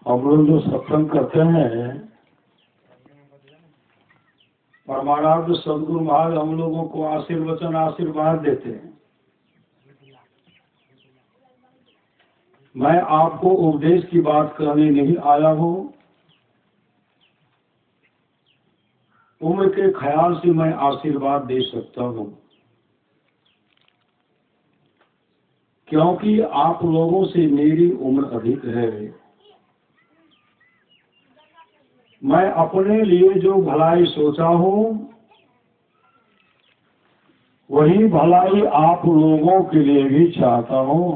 हम लोग जो सत्संग करते हैं, परमानंद सदगुरु महाराज हम लोगों को आशीर्वचन आशीर्वाद देते हैं। मैं आपको उपदेश की बात करने नहीं आया हूँ। उम्र के ख्याल से मैं आशीर्वाद दे सकता हूँ, क्योंकि आप लोगों से मेरी उम्र अधिक है। मैं अपने लिए जो भलाई सोचा हूँ वही भलाई आप लोगों के लिए भी चाहता हूँ।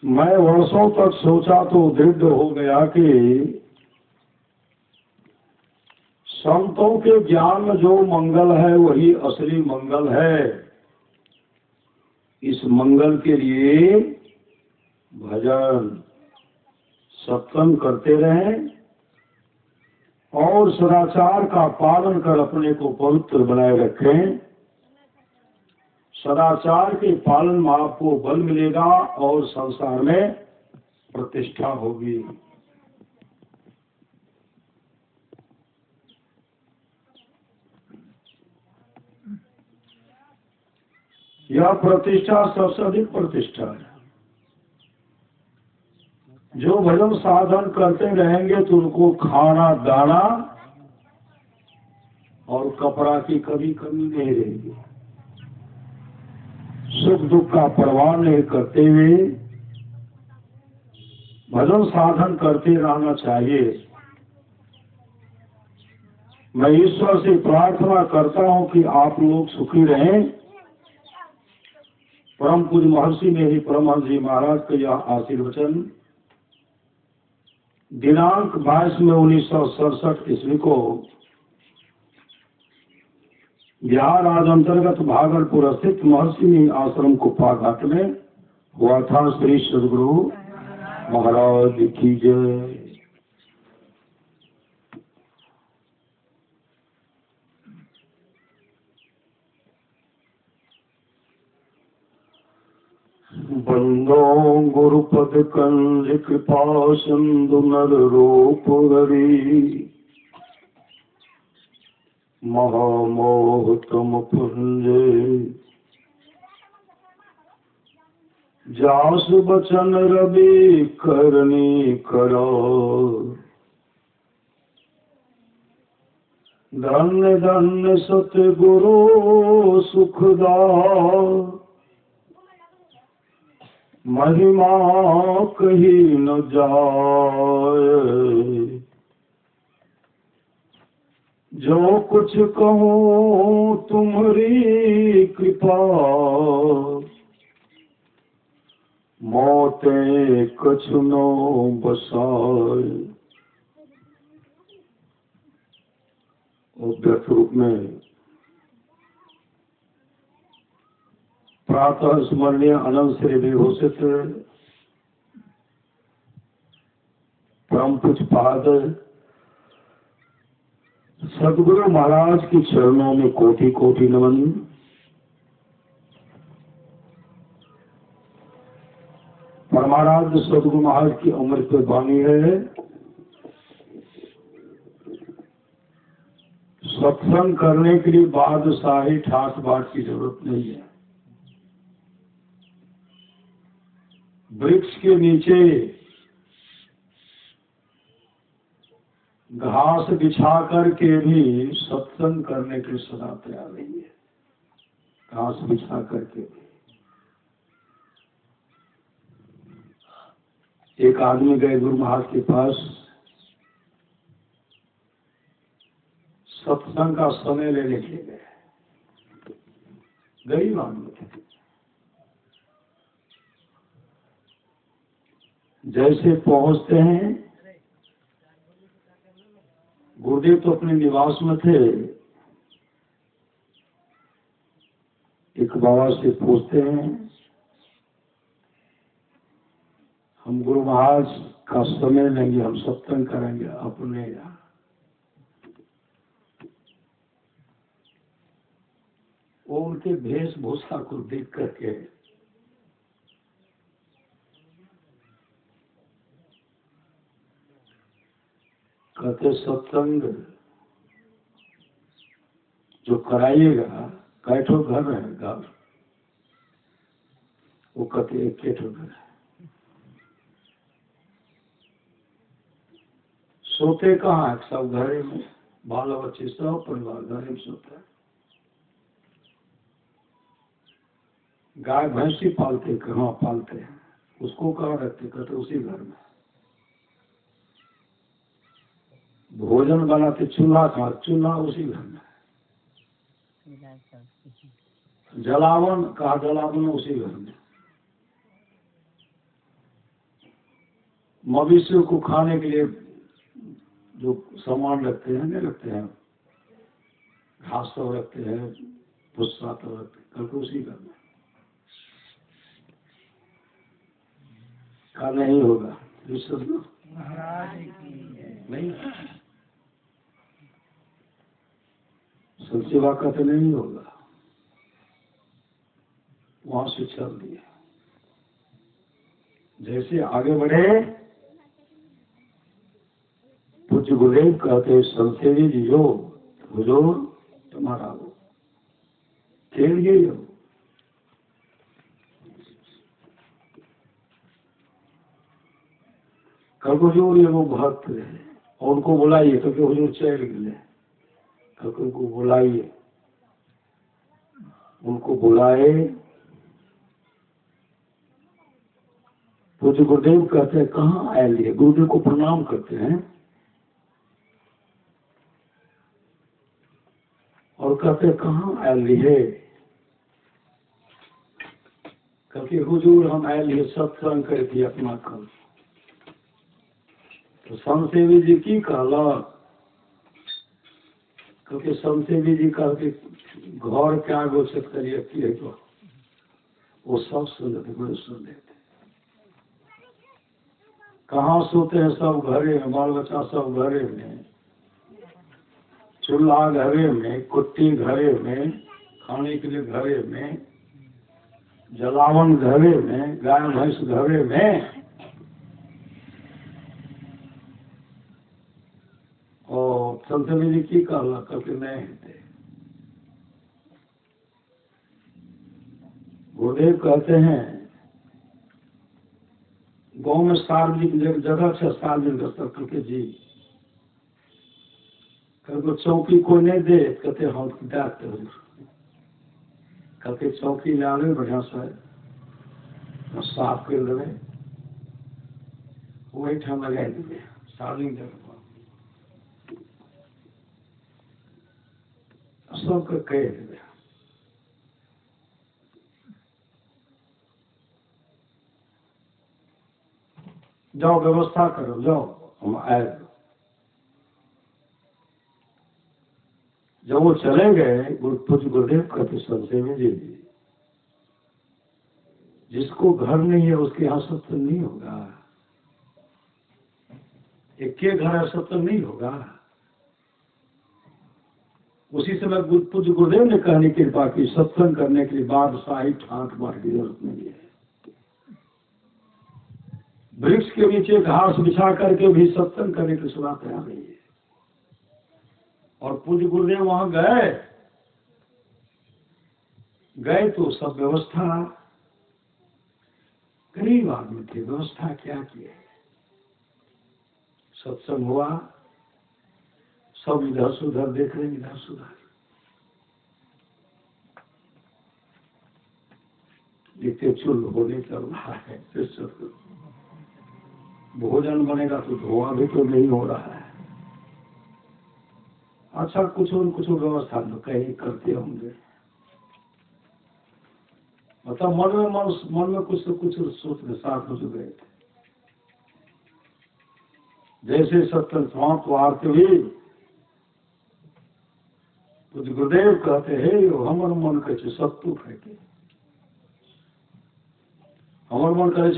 मैं वर्षों तक सोचा तो दृढ़ हो गया कि संतों के ज्ञान में जो मंगल है वही असली मंगल है। इस मंगल के लिए भजन सत्संग करते रहें और सदाचार का पालन कर अपने को पवित्र बनाए रखें। सदाचार के पालन में आपको बल मिलेगा और संसार में प्रतिष्ठा होगी। यह प्रतिष्ठा सबसे अधिक प्रतिष्ठा है। जो भजन साधन करते रहेंगे तो उनको खाना दाना और कपड़ा की कभी कमी नहीं रहेगी। सुख दुख का परवाह नहीं करते हुए भजन साधन करते रहना चाहिए। मैं ईश्वर से प्रार्थना करता हूं कि आप लोग सुखी रहें। परम पूज्य महर्षि ने ही परमहंस जी महाराज का यह आशीर्वचन दिनांक 22 में 1967 ईस्वी को बिहार राज्य अंतर्गत भागलपुर स्थित महर्षि आश्रम कुप्पा घाट में हुआ था। श्री सदगुरु महाराज की जय। बंदो गुरुपद कंज कृपा सिंधु नर रूप हरि महामोह तुम पुंजे जास बचन रवि करनी करो। धन्य धन्य सतगुरु सुखदा महिमा कही न जाए। जो कुछ कहूँ तुम्हारी कृपा मोते कछु न बसाए। व्यर्थ रूप में प्रातः स्मरणीय अनंत श्री विभूषित परम पूज्य पाद सदगुरु महाराज के चरणों में कोटि कोटि नमन। परमाराध्य सदगुरु महाराज की अमृत वाणी है, सत्संग करने के लिए बादशाही ठाट बाट की जरूरत नहीं है। वृक्ष के नीचे घास बिछा करके भी सत्संग करने के सदा तैयार नहीं है। घास बिछा करके भी एक आदमी गए गुरु महाराज के पास, सत्संग का समय लेने के लिए गए। गरीब आदमी थे। जैसे पहुंचते हैं, गुरुदेव तो अपने निवास में थे। एक बाबा से पूछते हैं, हम गुरु महाराज का समय लेंगे, हम सत्संग करेंगे अपने यहाँ। वो उनके वेशभूषा को देख करके कहते सत्संग जो कराइएगा कैठो घर रहेगा, वो कहते एक ठो घर है। सोते कहाँ है? सब घरे में, बाल बच्चे सब परिवार घरे में सोता है। गाय भैंसी पालते कहाँ पालते हैं, उसको कहाँ रखते? कहते उसी घर में। भोजन बनाते चूल्हा कहाँ? चूल्हा उसी घर में। जलावन कहा? जलावन उसी घर में। मवेशियों को खाने के लिए जो सामान रखते हैं, नहीं रखते हैं, घास सब रखते हैं, भूसा तो रखते हैं, करके उसी घर में। का नहीं होगा नहीं, सच्ची बात कहते नहीं होगा। वहां से चल दिए। जैसे आगे बढ़े, पूज्य गुरुदेव कहते संसेवी जी हो, हुजूर तुम्हारा हो, खेल गए हो। कल हुजूर ये वो भक्त है, और उनको बुलाइए, क्योंकि हुजूर चल गए। कल उनको बुलाइए, उनको बुलाए। पूज्य गुरुदेव कहते हैं कहाँ आए लिए? गुरुदेव को प्रणाम करते हैं और कहते कहाँ आए लिए? क्योंकि हुजूर हम आए लिए सत्संग करके अपना कल। तो संसेवी जी की कहला? क्योंकि संसेवी जी कहते घर क्या घोषित करिए किए तो वो सब सुन लेते, बड़े सुन लेते। कहाँ सोते हैं? सब घरे में, बाल बच्चा सब घरे में, चूल्हा घरे में, कुट्टी घरे में, खाने के लिए घरे में, जलावन घरे में, गाय भैंस घरे में। और संतनी जी की कहला? कभी नहीं थे। गुरुदेव कहते हैं गांव में सार्वजनिक जगह से सार्वजनिक स्तर करके जी कभी चौकी को नहीं दे, कहते हम डाकते हो, कहते चौकी लावे बढ़िया से साफ कर देवे, वही ठाम लगा देवे सार्वजनिक जगह पर। सबके कह देवे जाओ व्यवस्था करो, जाओ हम आए। जब वो चले गए, पूज्य गुरुदेव कहते संसेवी जी जिसको घर नहीं है उसके यहाँ सत्संग नहीं होगा। एक के घर सत्संग नहीं होगा। उसी समय पूज्य गुरुदेव ने कहने की कृपा की, सत्संग करने के लिए बादशाही ठाट मार की जरूरत नहीं है। वृक्ष के नीचे घास बिछा करके भी सत्संग करने की सुनाते आ रही है। और पूज्य गुरुदेव वहां गए तो सब व्यवस्था, गरीब आदमी थे, व्यवस्था क्या की है। सत्संग हुआ, सब इधर सुधर देख रहे, इधर सुधर देखते चुल होने चल रहा है। भोजन बनेगा तो धुआं भी तो नहीं हो रहा है। अच्छा कुछ न कुछ व्यवस्था तो कहीं करते होंगे। मतलब मन में कुछ न कुछ सोच के साथ हो गए थे। जैसे सत्संग समाप्त आरती हुई, तो गुरुदेव कहते हैं हमर मन करे सत्तू फेंके। हमर मन करे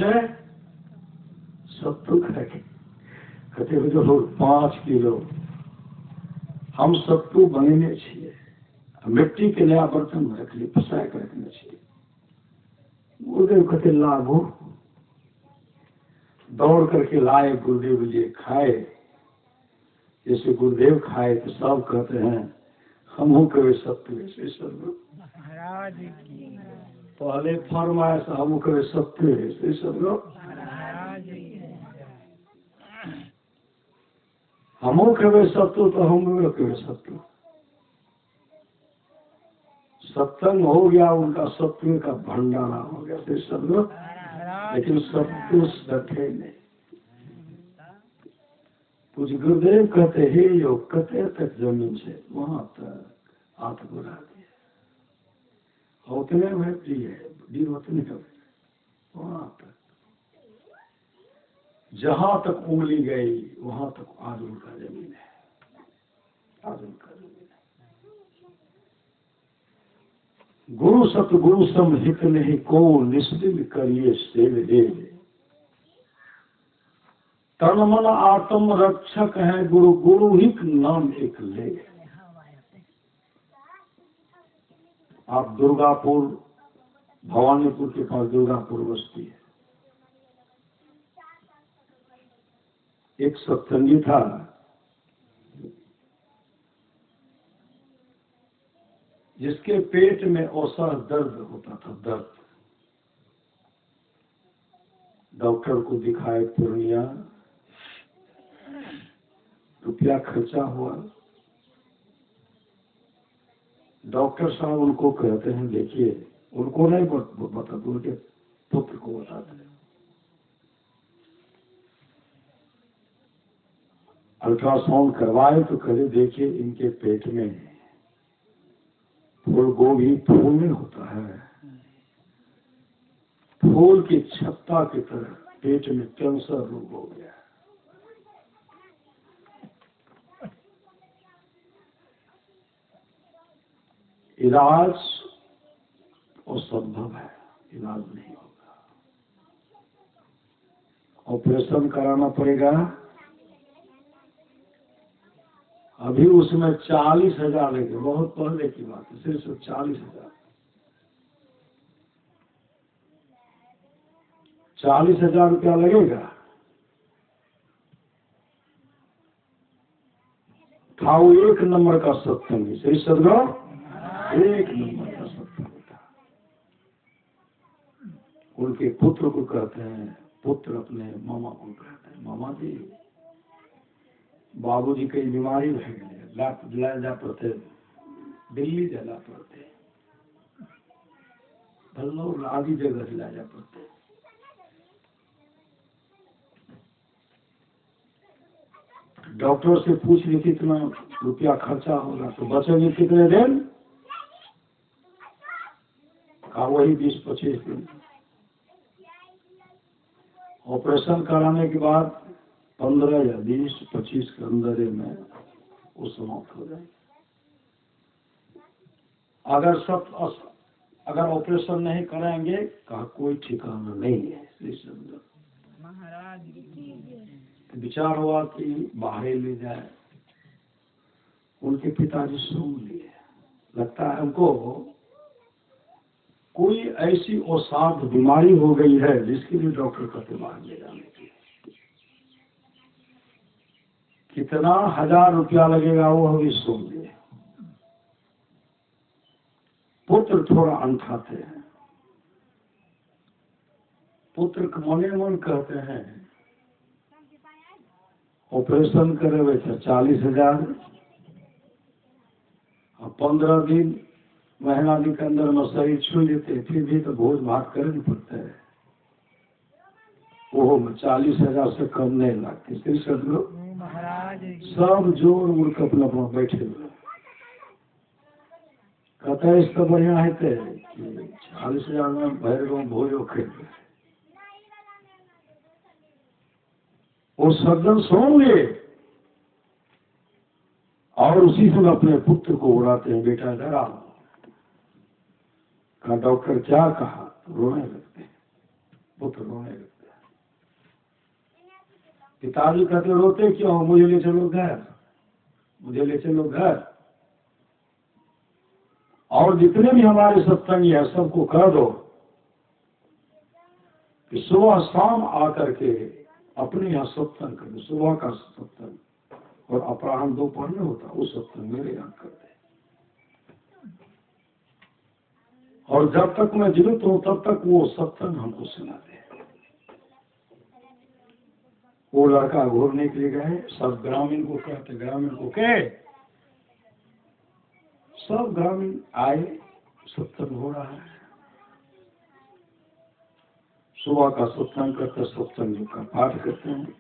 सत्तू फेंके। कहते हुए 5 किलो हम सत्तू बनेने छिए मिट्टी के नया बर्तन में रख लिए, फंसा कर रखना चाहिए। गुरुदेव कहते लागू, दौड़ करके लाए, गुरुदेव लिए खाए। जैसे गुरुदेव खाए तो सब कहते हैं हम कभी सत्य से सब पहले फरमाए से हम कभी सत्य से सब लोग हम कभी सत्य तो हम कभी सत्य। सत्संग हो गया, उनका सत्य का भंडारा हो गया फिर सब लोग, लेकिन सत्य सत्य नहीं। कुछ गुरुदेव कहते हे योग कते तक जमीन से वहां तक हाथ बढ़ा दिया, उतने में प्रिय उतने वहां तक, जहां तक उंगली गई वहां तक आज उनका जमीन है, आज उनका जमीन है। गुरु सतगुरु समहित नहीं को निस्दिल करिए सेव देव। तन मन आत्म रक्षक है गुरु, गुरु ही नाम एक ले। आप दुर्गापुर, भवानीपुर के पास दुर्गापुर बस्ती है। एक सत्संगी था, जिसके पेट में औसर दर्द होता था, दर्द। डॉक्टर को दिखाए पूर्णिया, रुपया खर्चा हुआ। डॉक्टर साहब उनको कहते हैं देखिए, उनको नहीं बताते, उनके पुत्र को बताते हैं। अल्ट्रासाउंड करवाए तो कहे देखिए इनके पेट में फूल गोभी फूल में होता है, फूल की छत्ता की तरह पेट में कैंसर रोग हो गया। इलाज असंभव है, इलाज नहीं होगा, ऑपरेशन कराना पड़ेगा। अभी उसमें 40,000 लेंगे, बहुत पहले की बात है, सिर्फ 40,000। 40,000 रुपया लगेगा। था वो एक नंबर का सत्संग, सही सदगुरु, एक नंबर का सत्संग था। उनके पुत्र को कहते हैं, पुत्र अपने मामा को कहते हैं मामा जी बाबूजी कई बीमारी रह गए, जा पड़ते दिल्ली जाना पड़ते, भल्लोर आदि जगह ला जा पड़ते। डॉक्टर से पूछ रही थी इतना रुपया खर्चा होगा तो बचेंगे कितने दिन? कहा वही 20-25 दिन। ऑपरेशन कराने के बाद 15 या 20-25 के अंदर में वो समाप्त हो जाए। अगर ऑपरेशन नहीं कराएंगे कहा कोई ठिकाना नहीं है। महाराज विचार हुआ कि बाहर ले जाए। उनके पिताजी सुन लिए, लगता है हमको कोई ऐसी असाध्य बीमारी हो गई है जिसके लिए डॉक्टर कहते बाहर ले जाने की। कितना 1000 रुपया लगेगा वो अभी सुन लिए। पुत्र थोड़ा अनठाते हैं, पुत्र मने मन कहते हैं ऑपरेशन करे तो 40,000 और 15 दिन महीना दिन के अंदर में शरीर छू लेते, फिर भी तो भोज भात करना पड़ता है। वो 40,000 से कम नहीं लगती। सब जोड़ उड़ के अपना अपना बैठे हुए कहता है इसका बढ़िया है कि 40,000 में भैर भोजो खेल। वो सज्जन सुन लिए और उसी से अपने पुत्र को उड़ाते हैं, बेटा डरा। कहा डॉक्टर क्या कहा? रोने लगते हैं, पुत्र रोने लगते हैं। पिताजी कहते रोते क्यों? मुझे ले चलो घर, मुझे ले चलो घर। और जितने भी हमारे सत्संगी है सबको कह दो कि सुबह शाम आकर के अपने यहाँ सत्संग कर दो। सुबह का सत्संग और अपराह्न दोपहर में होता उस सत्संग मेरे यहाँ कर दे। और जब तक मैं जीवित हूँ तब तक वो सत्संग हमको सुना दे। वो लड़का घूरने के लिए गए, सब ग्रामीण को कहते, ग्रामीण को कहे, सब ग्रामीण आए, सत्संग हो रहा है। सुबह का सत्संग करते, सत्संग का पाठ करते हैं,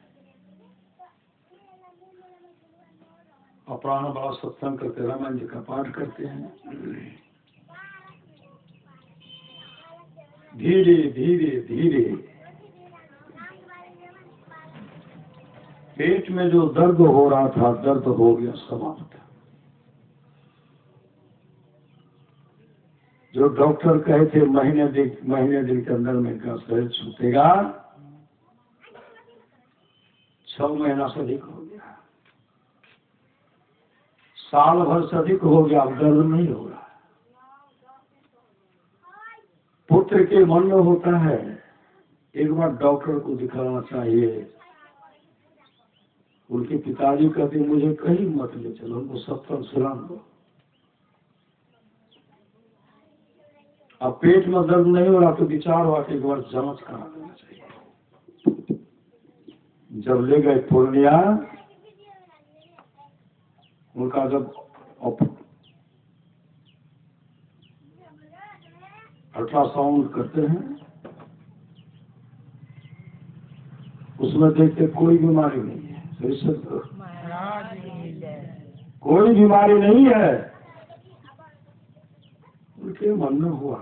अपराह्न वाला सत्संग करते रामायण जी का पाठ करते हैं। धीरे धीरे धीरे पेट में जो दर्द हो रहा था, दर्द हो गया समाप्त। जो डॉक्टर कहे थे महीने दिन के अंदर में का शरीर छूटेगा, 6 महीना से अधिक हो गया, साल भर से अधिक हो गया, अब दर्द नहीं हो रहा। पुत्र के मन में होता है एक बार डॉक्टर को दिखाना चाहिए। उनके पिताजी कहते मुझे कहीं मत ले चलो, हमको सत्संग सुना दो। अब पेट में दर्द नहीं हो रहा तो विचार हुआ कि एक बार जांच करा देना चाहिए। जब ले गए पूर्णिया, उनका जब अल्ट्रासाउंड करते हैं उसमें देखते कोई बीमारी नहीं है, कोई बीमारी नहीं है। उनके मन में हुआ,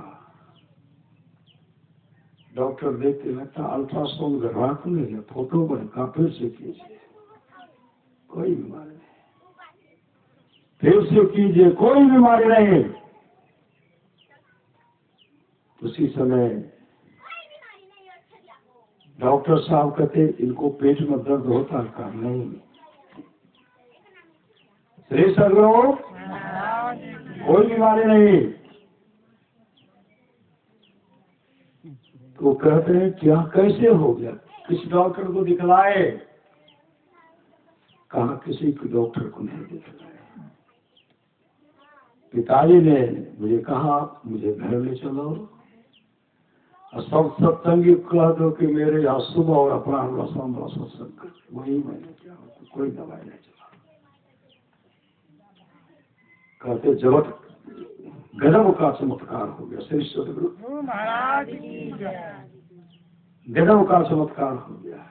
डॉक्टर देखते लगता अल्ट्रासाउंड गड़बड़ा तो नहीं है, फोटो पर फिर से कीजिए, कोई बीमारी नहीं, फिर से कीजिए, कोई बीमारी नहीं। उसी समय डॉक्टर साहब कहते इनको पेट में दर्द होता है, कहा नहीं। श्री सदगुरु कोई बीमारी नहीं। तो कहते हैं क्या कैसे हो गया, किस डॉक्टर को दिखलाए? कहा किसी के डॉक्टर को नहीं दिखलाए। पिताजी ने मुझे कहा मुझे घर ले चलो और सब सत्संगी कह दो कि मेरे यहाँ सुबह और अपराह्न शाम वाला सत्संग कर। वही मैंने क्या, कोई दवाई नहीं चला। कहते जगत गजब का चमत्कार हो गया। श्री सदगुरु महाराज गजब का चमत्कार हो गया।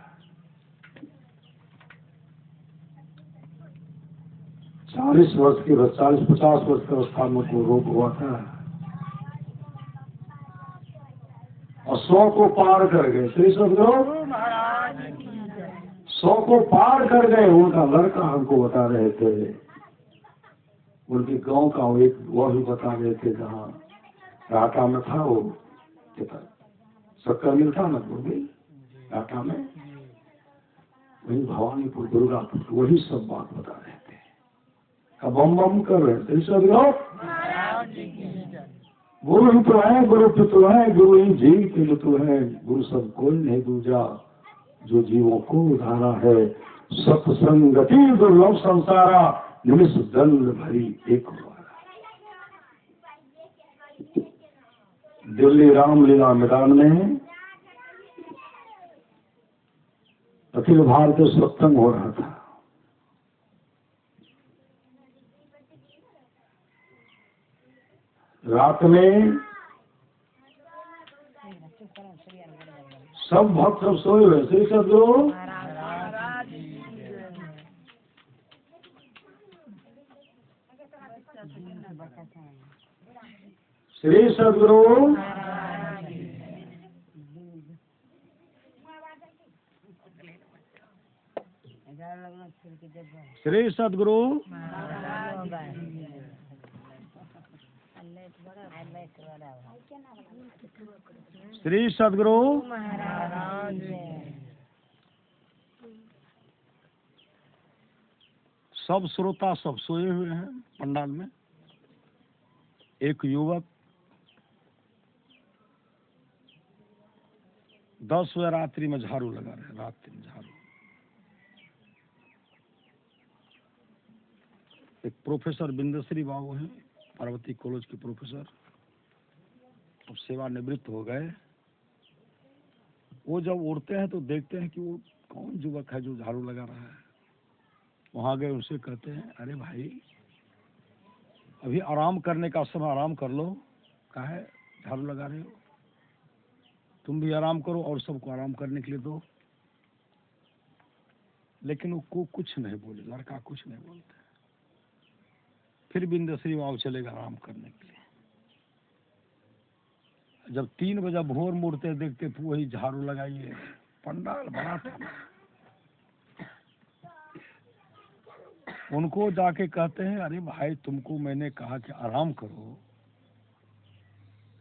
40 वर्ष की 40-50 वर्ष की अवस्था में को रोग हुआ था और 100 को पार कर गए। श्री सदगुरु महाराज 100 को पार कर गए। उनका लड़का हमको बता रहे थे, उनके गांव का एक वह भी बता रहे थे जहाँ राटा में था, वो शक्कर मिलता ना भी राटा में, वही भवानीपुर दुर्गापुर, वही सब बात बता रहे थे। अब बम कर रहे थे। गुरु ही तो है, गुरु तो है, गुरु ही जीव तो है, गुरु सब कोई नहीं दूजा जो जीवों को उधारा है। सत्संगति दुर्लभ संसारा, निमिष दंड भरी एक बार। दिल्ली रामलीला मैदान में अखिल भारतीय सत्संग हो रहा था। रात में सब भक्त सब सोए हुए। श्री सदगुरु श्री सदगुरु श्री सदगुरु श्री सदगुरु सब श्रोता सब सोए हुए हैं पंडाल में। एक युवक 10 बजे रात्रि में झाड़ू लगा रहे, रात्रि में झाड़ू। एक प्रोफेसर बिंदश्री बाबू हैं, पार्वती कॉलेज के प्रोफेसर, अब सेवानिवृत्त हो गए। वो जब उड़ते हैं तो देखते हैं कि वो कौन युवक है जो झाड़ू लगा रहा है। वहां गए, उनसे कहते हैं, अरे भाई अभी आराम करने का समय, आराम कर लो, काहे झाड़ू लगा रहे हो? तुम भी आराम करो और सबको आराम करने के लिए दो। लेकिन वो कुछ नहीं बोले, लड़का कुछ नहीं बोलते। फिर बिंदश्री बाबू चले गए आराम करने के लिए। जब 3 बजे भोर मुड़ते देखते वही झाड़ू लगाइए, पंडाल बड़ा था। उनको जाके कहते हैं, अरे भाई तुमको मैंने कहा कि आराम करो,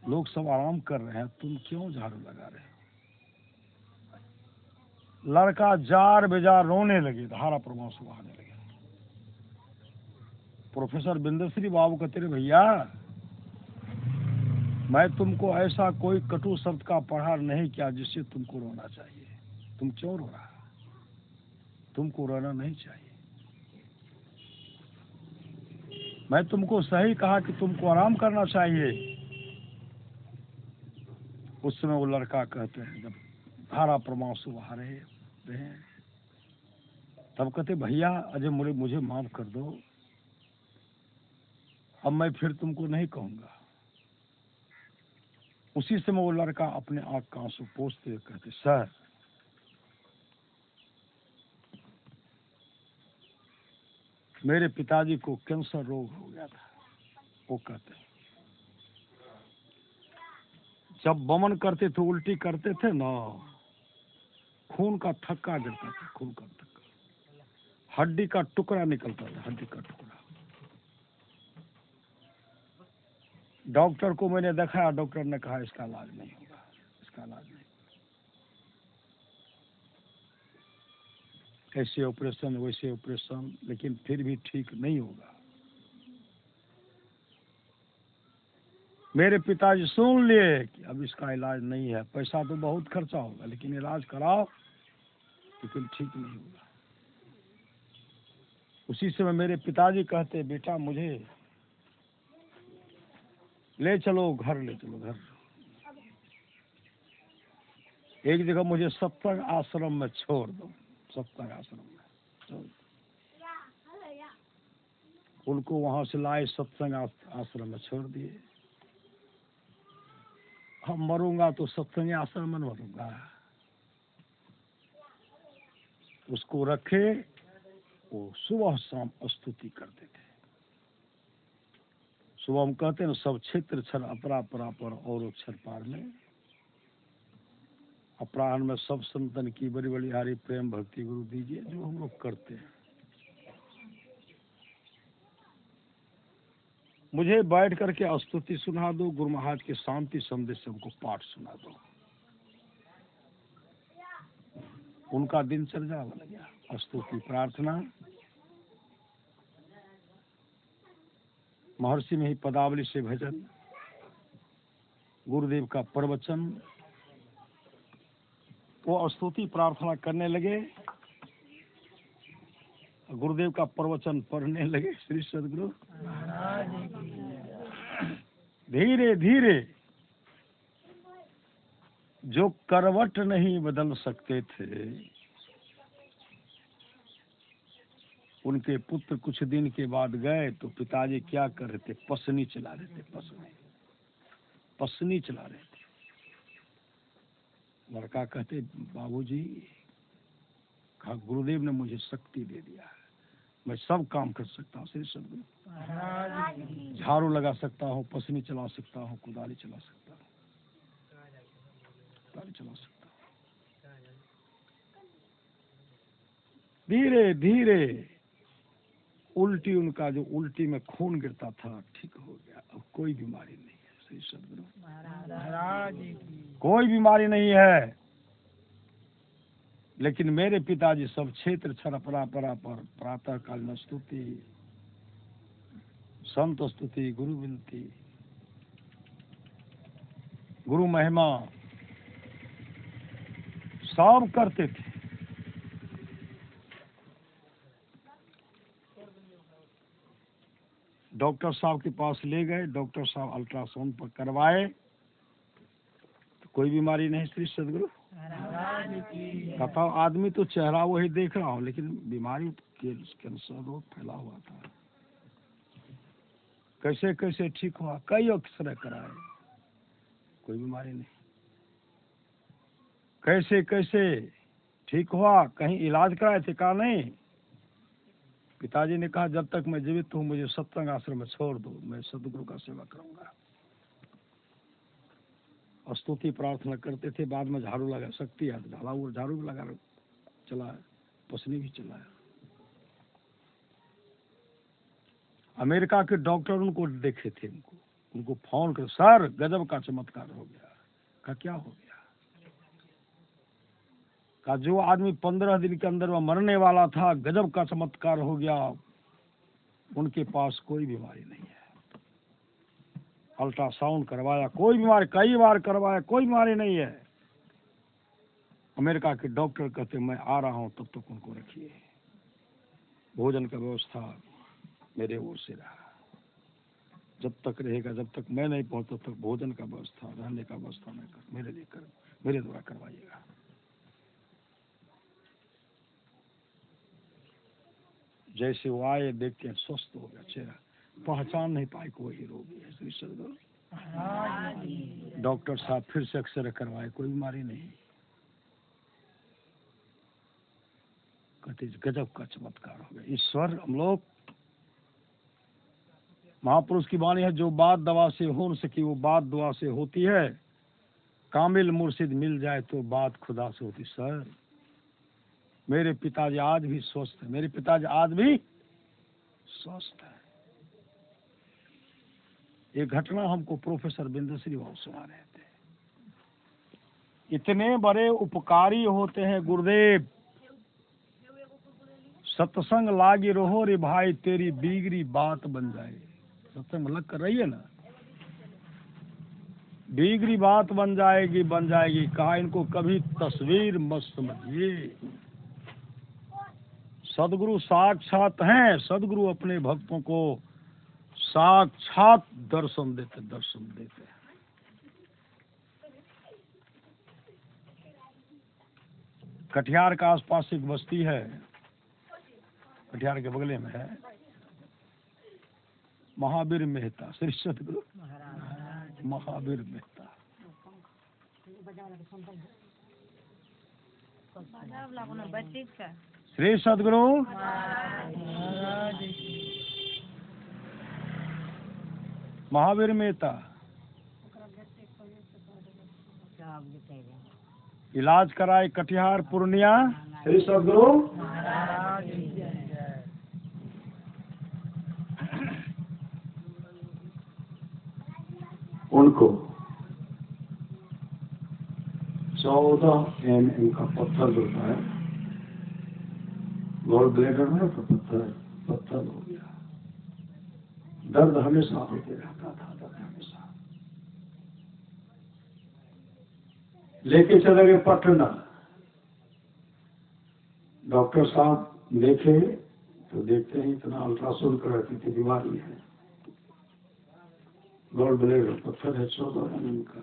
लोग सब आराम कर रहे हैं, तुम क्यों झाड़ू लगा रहे हो? लड़का जार बेजार रोने लगे, धारा प्रवाह से बहाने लगे। प्रोफेसर बिंदश्री बाबू कहते रहे, भैया मैं तुमको ऐसा कोई कटु शब्द का प्रहार नहीं किया जिससे तुमको रोना चाहिए। तुम क्यों रो रहा? तुमको रोना नहीं चाहिए। मैं तुमको सही कहा कि तुमको आराम करना चाहिए। उस समय वो लड़का कहते हैं, जब धारा प्रवाह से बहा रहे हैं, तब कहते, भैया अजय मुझे माफ कर दो, अब मैं फिर तुमको नहीं कहूंगा। उसी समय वो लड़का अपने आंख का आंसू पोंछते हुए कहते, सर मेरे पिताजी को कैंसर रोग हो गया था। वो कहते, जब वमन करते थे, उल्टी करते थे ना, खून का थक्का गिरता था, खून का थक्का, हड्डी का टुकड़ा निकलता था, हड्डी का टुकड़ा। डॉक्टर को मैंने दिखाया, डॉक्टर ने कहा इसका इलाज नहीं होगा, इसका इलाज नहीं। ऐसे ऑपरेशन वैसे ऑपरेशन, लेकिन फिर भी ठीक नहीं होगा। मेरे पिताजी सुन लिए कि अब इसका इलाज नहीं है, पैसा तो बहुत खर्चा होगा, लेकिन इलाज कराओ, लेकिन ठीक नहीं होगा। उसी समय मेरे पिताजी कहते, बेटा मुझे ले चलो घर, ले चलो घर। एक जगह मुझे सत्संग आश्रम में छोड़ दो, सत्संग आश्रम में छोड़ दो। उनको वहां से लाए, सत्संग आश्रम में छोड़ दिए। हम मरूंगा तो सत्संग आश्रम में मरूंगा। उसको रखे, वो सुबह शाम स्तुति करते थे। सुबह हम कहते हैं, सब क्षेत्र क्षर अपरा परापर और अक्षर पार में। अपराह्न में सब संतन की बड़ी बड़ी हारी प्रेम भक्ति गुरु दीजिए, जो हम लोग करते हैं। मुझे बैठ करके स्तुति सुना दो, गुरु महाराज के शांति संदेश से हमको पाठ सुना दो। उनका दिनचर्या बन गया, स्तुति प्रार्थना। महर्षि में ही पदावली से भजन, गुरुदेव का प्रवचन। वो स्तुति प्रार्थना करने लगे, गुरुदेव का प्रवचन पढ़ने लगे। श्री सदगुरु धीरे धीरे जो करवट नहीं बदल सकते थे, उनके पुत्र कुछ दिन के बाद गए तो पिताजी क्या कर रहे थे? पसनी चला रहे थे, पसनी चला रहे थे। लड़का कहते, बाबूजी गुरुदेव ने मुझे शक्ति दे दिया है, मैं सब काम कर सकता हूँ। श्री सदगुरु झाड़ू लगा सकता हूँ, पसनी चला सकता हूँ, कुदाली चला सकता हूँ, कुदाली चला सकता हूँ। धीरे धीरे उल्टी, उनका जो उल्टी में खून गिरता था ठीक हो गया। अब कोई बीमारी नहीं है। श्री सदगुरु कोई बीमारी नहीं है। लेकिन मेरे पिताजी सब क्षेत्र क्षर परापरा पर प्रातः काल में स्तुति, संत स्तुति, गुरु विनती, गुरु महिमा सब करते थे। डॉक्टर साहब के पास ले गए, डॉक्टर साहब अल्ट्रासाउंड पर करवाए तो कोई बीमारी नहीं। श्री सदगुरु कहता आदमी तो चेहरा वही देख रहा हूँ, लेकिन बीमारी कैंसर रोग फैला हुआ था। कैसे कैसे ठीक हुआ, कई एक्सरे कराए, कोई बीमारी नहीं। कैसे कैसे ठीक हुआ, कहीं इलाज कराए थे, कहा नहीं। पिताजी ने कहा जब तक मैं जीवित हूँ मुझे सत्संग आश्रम में छोड़ दो, मैं सदगुरु का सेवा करूंगा। स्तुति प्रार्थना करते थे, बाद में झाड़ू लगा, शक्ति है ढाला हुआ झाड़ू भी लगा चलाया, पसनी भी चलाया। अमेरिका के डॉक्टर उनको देखे थे, उनको फोन कर, सर गजब का चमत्कार हो गया। का क्या हो गया? का जो आदमी 15 दिन के अंदर में मरने वाला था, गजब का चमत्कार हो गया, उनके पास कोई बीमारी नहीं है। अल्ट्रासाउंड करवाया, कोई बीमारी, कई बार करवाया, कोई बीमारी नहीं है। अमेरिका के डॉक्टर कहते मैं आ रहा हूं, तब तक उनको रखिए। भोजन का व्यवस्था मेरे ओर से रहा, जब तक रहेगा, जब तक मैं नहीं पहुंच तब तक भोजन का व्यवस्था, रहने का व्यवस्था मैं मेरे लिए मेरे द्वारा करवाइएगा। जैसे वो आए, देखते हैं स्वस्थ हो गया चेहरा, पहचान नहीं पाए कोई रोगी है। श्री सदगुरु डॉक्टर साहब फिर से एक्सरे करवाए, कोई बीमारी नहीं। कहते गजब का चमत्कार हो गया। ईश्वर, हम लोग, महापुरुष की वाणी है, जो बात दवा से हो न सकी वो बात दुआ से होती है। कामिल मुर्शिद मिल जाए तो बात खुदा से होती। सर मेरे पिताजी आज भी स्वस्थ है, मेरे पिताजी आज भी स्वस्थ है। एक घटना हमको प्रोफेसर बिंदुश्री बाबू सुना रहे थे। इतने बड़े उपकारी होते हैं गुरुदेव। सत्संग लागी रहो रे भाई, तेरी बिगड़ी बात बन जाए। सत्संग लग कर रही है ना, बिगड़ी बात बन जाएगी, बन जाएगी। कहा इनको कभी तस्वीर मत समझिए, सदगुरु साक्षात हैं। सदगुरु अपने भक्तों को साक्षात दर्शन देते, दर्शन देते हैं। कटिहार के आसपास एक बस्ती है, कटिहार के बगले में है, महावीर मेहता। श्री सदगुरु महावीर मेहता। श्री सदगुरु महावीर मेहता इलाज कराए कटिहार पूर्णिया। श्री सदगुरु उनको 14 mm का पत्थर होता है, गॉल ब्लैडर में तो पत्थर हो गया। दर्द हमेशा होते रहता था, दर्द हमेशा। लेके चले गए पटना। डॉक्टर साहब देखे तो देखते ही इतना अल्ट्रासाउंड कराती थी, बीमारी है, गॉल ब्लैडर पत्थर है 14 mm का।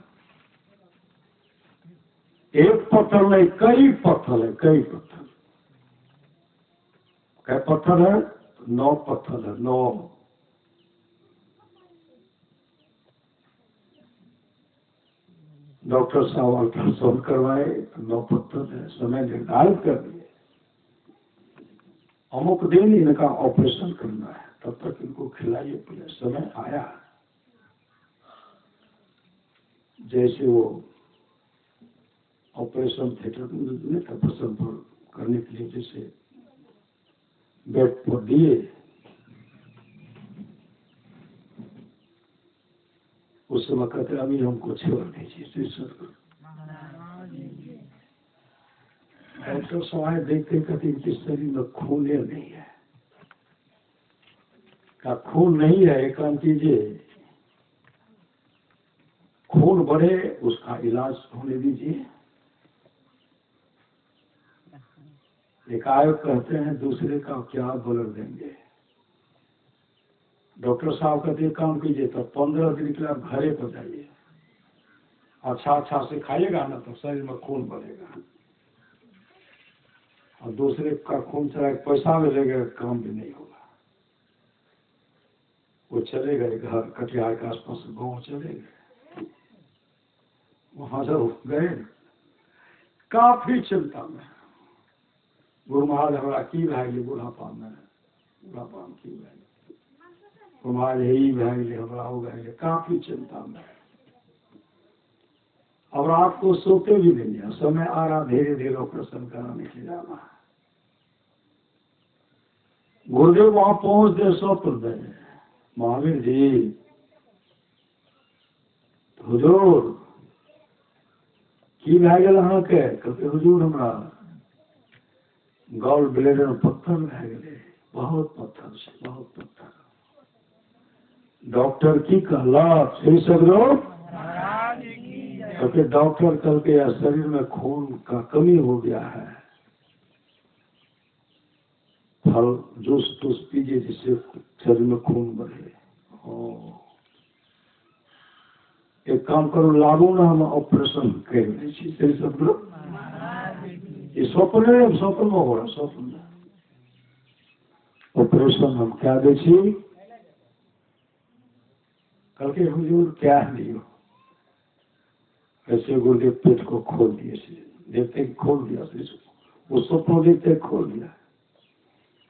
एक पत्थर नहीं, कई पत्थर है, कई पत्थर। क्या पत्थर है? 9 पत्थर है, 9। डॉक्टर साहब अल्ट्रासाउंड करवाए, 9 पत्थर है। समय निर्धारित कर दिए, अमुक दिन इनका ऑपरेशन करना है, तब तक इनको खिलाइए पिलाइए। समय आया, जैसे वो ऑपरेशन थिएटर में ऑपरेशन करने के लिए जैसे बेड पर दिए, उस समय कहते अभी हमको छोड़ दीजिए। डॉक्टर साहब देखते कहते इनके शरीर में खून नहीं है। का खून नहीं है, एक काम कीजिए, खून बढ़े उसका इलाज होने दीजिए। एकाएक कहते हैं दूसरे का क्या बलर देंगे। डॉक्टर साहब कहते हैं काम कीजिए, तो 15 दिन के लिए आप घरे पर जाइए, अच्छा से खाइएगा ना तो शरीर में खून बढ़ेगा। और दूसरे का खून चला पैसा भी लगेगा, काम भी नहीं होगा। वो चले गए घर, कटिहार के आसपास गाँव चले गए। वहां जब गए काफी चिंता में, गुरु महाराज हमारा की भाई बुढ़ापा में की भाई गुरु महाराज यही भाई हमारा हो गए, काफी चिंता में। अब रात को सोते भी नहीं है, समय आ रहा धीरे धीरे ऑपरेशन कराने के जाना। गुरुदेव वहां पहुंच गए, स्वप्न में महावीर जी हुजूर की भए गेल अहाँके? कहते हुजूर हमरा गॉल ब्लेडर में पत्थर भए गेलै, बहुत पत्थर छै, बहुत पत्थर। डॉक्टर की कहलक से सगरो? कहते डॉक्टर कहते शरीर में खून का कमी हो गया है, फल जूस टूस पीजिए जिससे शरीर में खून बढ़े। एक काम करो, लागू ना हम ऑपरेशन कर दी सब लोग। ये स्वप्न में हो रहा, स्वप्न में ऑपरेशन हम क्या दे छी? कल के हुजूर क्या नहीं हो। ऐसे गुरुदेव पेट को खोल दिए, देखते खोल दिया, वो स्वप्न देखते खोल दिया,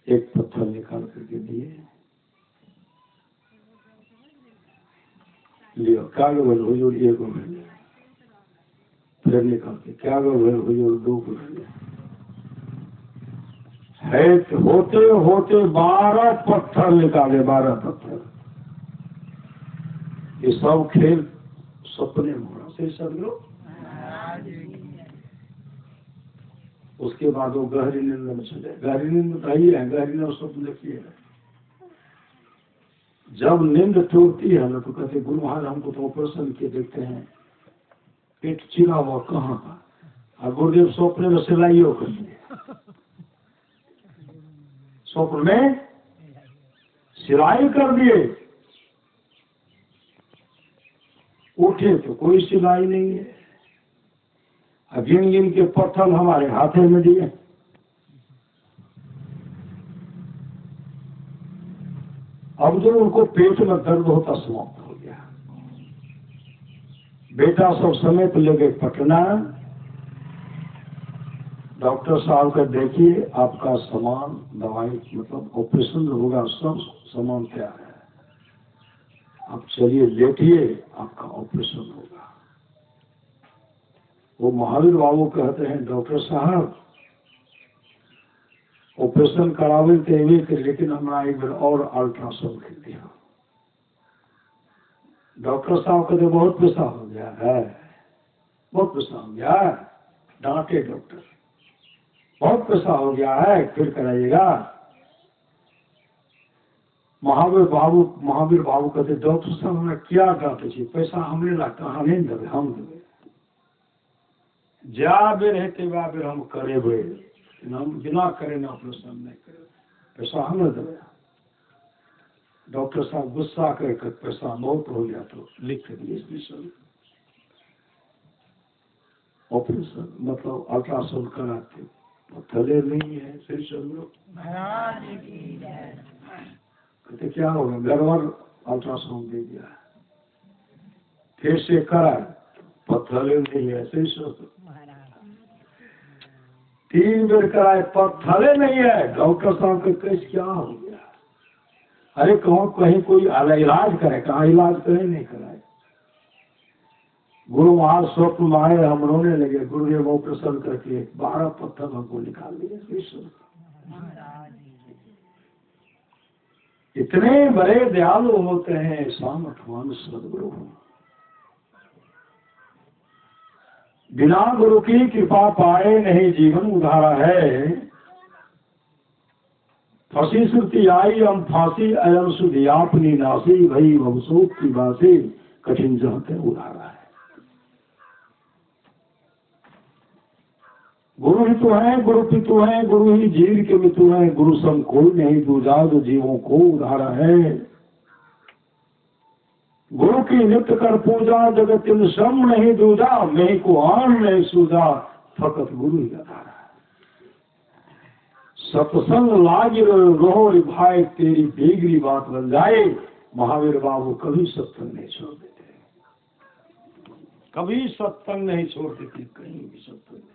एक पत्थर निकाल करके दिए, लियो क्या गो हुजूर? एक गो भेजे, फिर निकाल के क्या गो हुजूर? 2 गो भेजे। है होते होते 12 पत्थर निकाले, 12 पत्थर। ये सब खेल सपने में हो रहा से सब लोग। उसके बाद वो गहरी नींद में चले। गहरी नींद बताइए है, गहरी नींद स्वप्न देखिए। जब नींद टूटती है ना तो कहते गुरु महाराज हमको तो ऑपरेशन किए, देखते हैं पेट चिरा हुआ कहाँ का, और गुरुदेव स्वप्न में सिलाइयों कर दिए, स्वप्न में सिलाई कर दिए। उठे तो कोई सिलाई नहीं है, गिन गिन के पत्थर हमारे हाथे में दिए। अब जो उनको पेट में दर्द होता समाप्त हो गया। बेटा सब समय पर ले गए पटना। डॉक्टर साहब का देखिए आपका सामान दवाई मतलब ऑपरेशन होगा, सब सामान तैयार है, आप चलिए लेटिए, आपका ऑपरेशन होगा। वो महावीर बाबू कहते हैं डॉक्टर साहब ऑपरेशन करावे थे, लेकिन हमारा एक बार और अल्ट्रासाउंड कर दिया। डॉक्टर साहब कहते बहुत पैसा हो गया है, बहुत पैसा हो गया है। डांटे डॉक्टर, बहुत पैसा हो गया है, फिर कराइएगा। महावीर बाबू कहते डॉक्टर साहब हमें क्या डांटे, पैसा हमने लगता, हम नहीं देवे, हम देवे जा बेर हेते बा बेर हम करेबे, हम बिना करे ना ऑपरेशन नहीं करे, पैसा हमें देवे। डॉक्टर साहब गुस्सा करके पैसा बहुत हो गया तो लिख दिए ऑपरेशन मतलब अल्ट्रासाउंड कराते, पत्थरे नहीं है। फिर सब लोग कहते क्या होगा, गड़बड़ अल्ट्रासाउंड दे दिया, फिर से करा, पत्थरे नहीं है। फिर सब 3 बेर कराए, पत्थरे नहीं है। डॉक्टर साहब के कैसे क्या हो गया? अरे कहो कहीं कोई इलाज करे, कहाँ इलाज कहीं नहीं कराए। गुरु महाराज स्वप्न में आए, हम रोने लगे। गुरुदेव ऑपरेशन करके 12 पत्थर हमको निकाल दिए। इतने बड़े दयालु होते हैं सामर्थवान सदगुरु। बिना गुरु की कृपा पाए नहीं जीवन उधारा है। फंसी श्रुति आई हम फांसी, अयम सुधी आपनी नासी, भई भवसूत की बासी, कठिन जहते उधारा है। गुरु ही तो है, गुरु पितु है, गुरु ही जीव के मितु है, गुरु सम कोई नहीं दूजा जो जीवों को उधारा है। गुरु की नित्य कर पूजा जगत इन श्रम नहीं दूजा, मैं को आन नहीं सूझा फकत गुरु ही अधारा। सत्संग लाग रहो रे भाई, तेरी बेगरी बात बन जाए। महावीर बाबू कभी सत्संग नहीं छोड़ देते, कभी सत्संग नहीं छोड़ देते, कहीं भी सत्संग नहीं।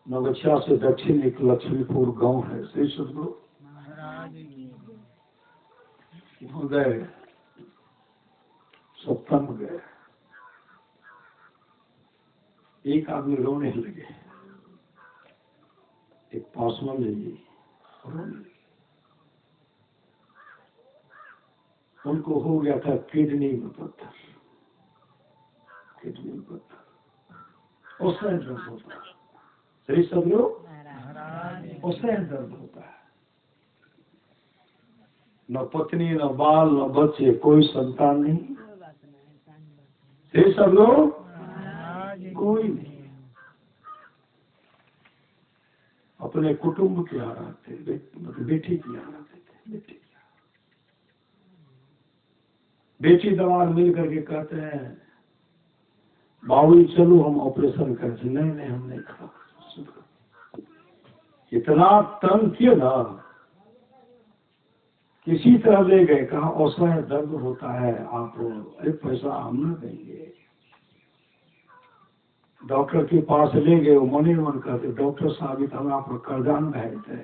नवगछिया से दक्षिण एक लक्ष्मीपुर गांव है, श्री सदगुरु वहां गए, सत्संग गए, एक आदमी रोने लगे, एक पासवान जी रोने लगे। उनको हो गया था किडनी में पत्थर, किडनी में पत्थर, उससे दर्द होता है, सही सदगुरु, उससे दर्द होता है। न पत्नी, न बाल, न बच्चे, कोई संतान नहीं, सही सदगुरु, कोई नहीं। अपने कुटुंब के यहाँ रहते, बेटी के यहाँ रहते थे, बेटी दवार मिल करके कहते हैं बाबू चलो हम ऑपरेशन करते, नहीं नहीं हम नहीं खा। इतना तंग किया ना, किसी तरह ले गए, कहा असह्य दर्द होता है, आप अरे पैसा हम न देंगे। डॉक्टर के पास ले गए, वो मने मन कहते डॉक्टर साहब हम आप कर्जा में भेजते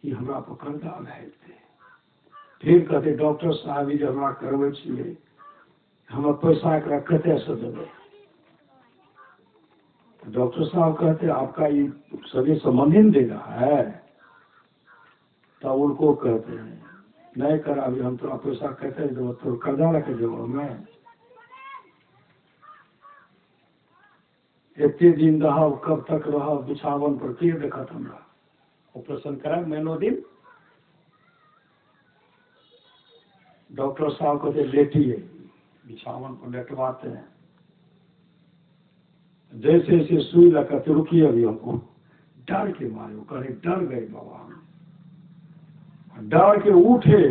कि हमरा पर कर्जा भेजते। फिर कहते डॉक्टर साहब जब हमरा करवे छिए, हमरा पैसा एकरा कते से देबै। डॉक्टर साहब कहते आपका ये सगे संबंधी दे रहा है, तब उनको कहते हैं नहीं करा, अभी हम तो पैसा कहते हैं तो कर्जा रखे देव में। इतने दिन रहा, कब तक रहा बिछावन पर, के देखा हमरा ऑपरेशन करा महीनों दिन। डॉक्टर साहब कहते लेटिए, बिछावन पर लेटवाते हैं, जैसे जैसे सुई लगा तो रुकिए अभी हमको, डर के मारे वो करे डर गए बाबा, डर के उठे,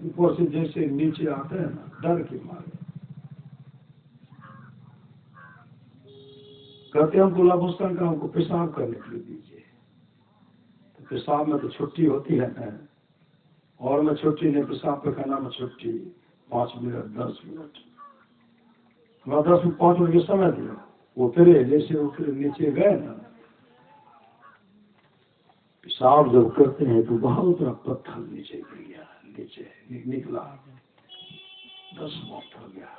ऊपर से जैसे नीचे आते हैं ना, डर के मारे कहते हमको लबुस्तान का हमको पेशाब करने के लिए दीजिए। तो पेशाब में तो छुट्टी होती है ना, और में छुट्टी नहीं, पेशाब पैखाना में छुट्टी 5 मिनट 10 मिनट, हमारा 10 में 5 मिनट के समय दिया। उतरे, जैसे उतरे नीचे गए ना, पेशाब जब करते हैं तो बहुत बड़ा पत्थर नीचे गिर गया, नीचे निकला, 10 मिनट हो गया।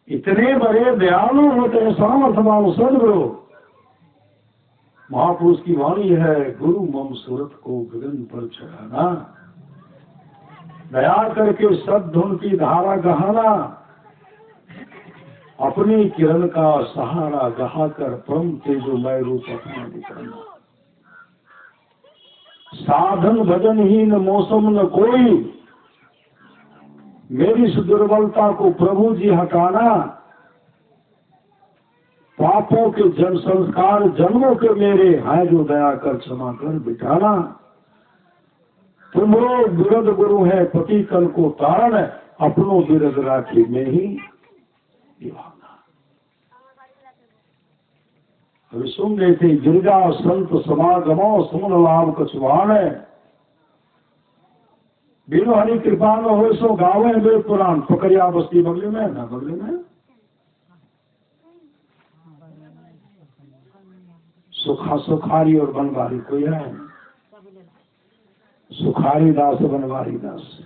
इतने बड़े दयालु होते हैं सामर्थ्यवान सदगुरु। महापुरुष की वाणी है, गुरु मम सूरत को गगन पर चढ़ाना, दया करके सद्गुण की धारा गहाना, अपनी किरण का सहारा गहाकर परम तेजोमय रूप अपना दिखाना। साधन भजनहीन मौसम न कोई, मेरी इस दुर्बलता को प्रभु जी हटाना। पापों के जन संस्कार जन्मों के मेरे हैं, जो दया कर क्षमा कर बिठाना। तुमरो विरद गुरु है पति कल को तारण, अपनों विरद राखी में ही दीवाना। अभी सुन रहे थे, गिरजा संत समागमो सुन लाभ कछुआन, बिनु हरि कृपा न हो सो गावे वे पुराण। पकड़िया बस्ती बगले में ना, बगले में सुखारी और बनवारी कोई है, सुखारी दास बनवारी दास,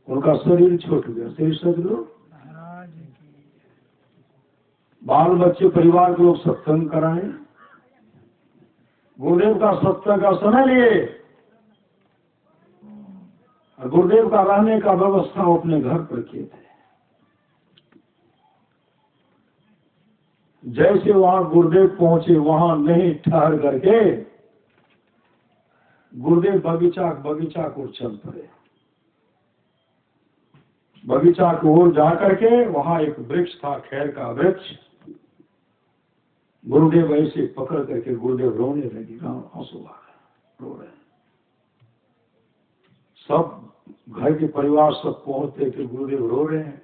उनका शरीर छूट गया। शरीर सदगुरु, बाल बच्चे परिवार के लोग सत्संग कराए, गुरुदेव का सत्संग का समय लिए, गुरुदेव का रहने का व्यवस्था अपने घर पर किए थे। जैसे वहां गुरुदेव पहुंचे, वहां नहीं ठहर करके गुरुदेव बगीचा को चल पड़े। बगीचा की ओर जाकर के वहां एक वृक्ष था, खैर का वृक्ष। गुरुदेव ऐसे पकड़ करके गुरुदेव रोने लगे, आंसू आ रहे, रो रहे। सब घर के परिवार सब पहुंचते थे, गुरुदेव रो रहे हैं।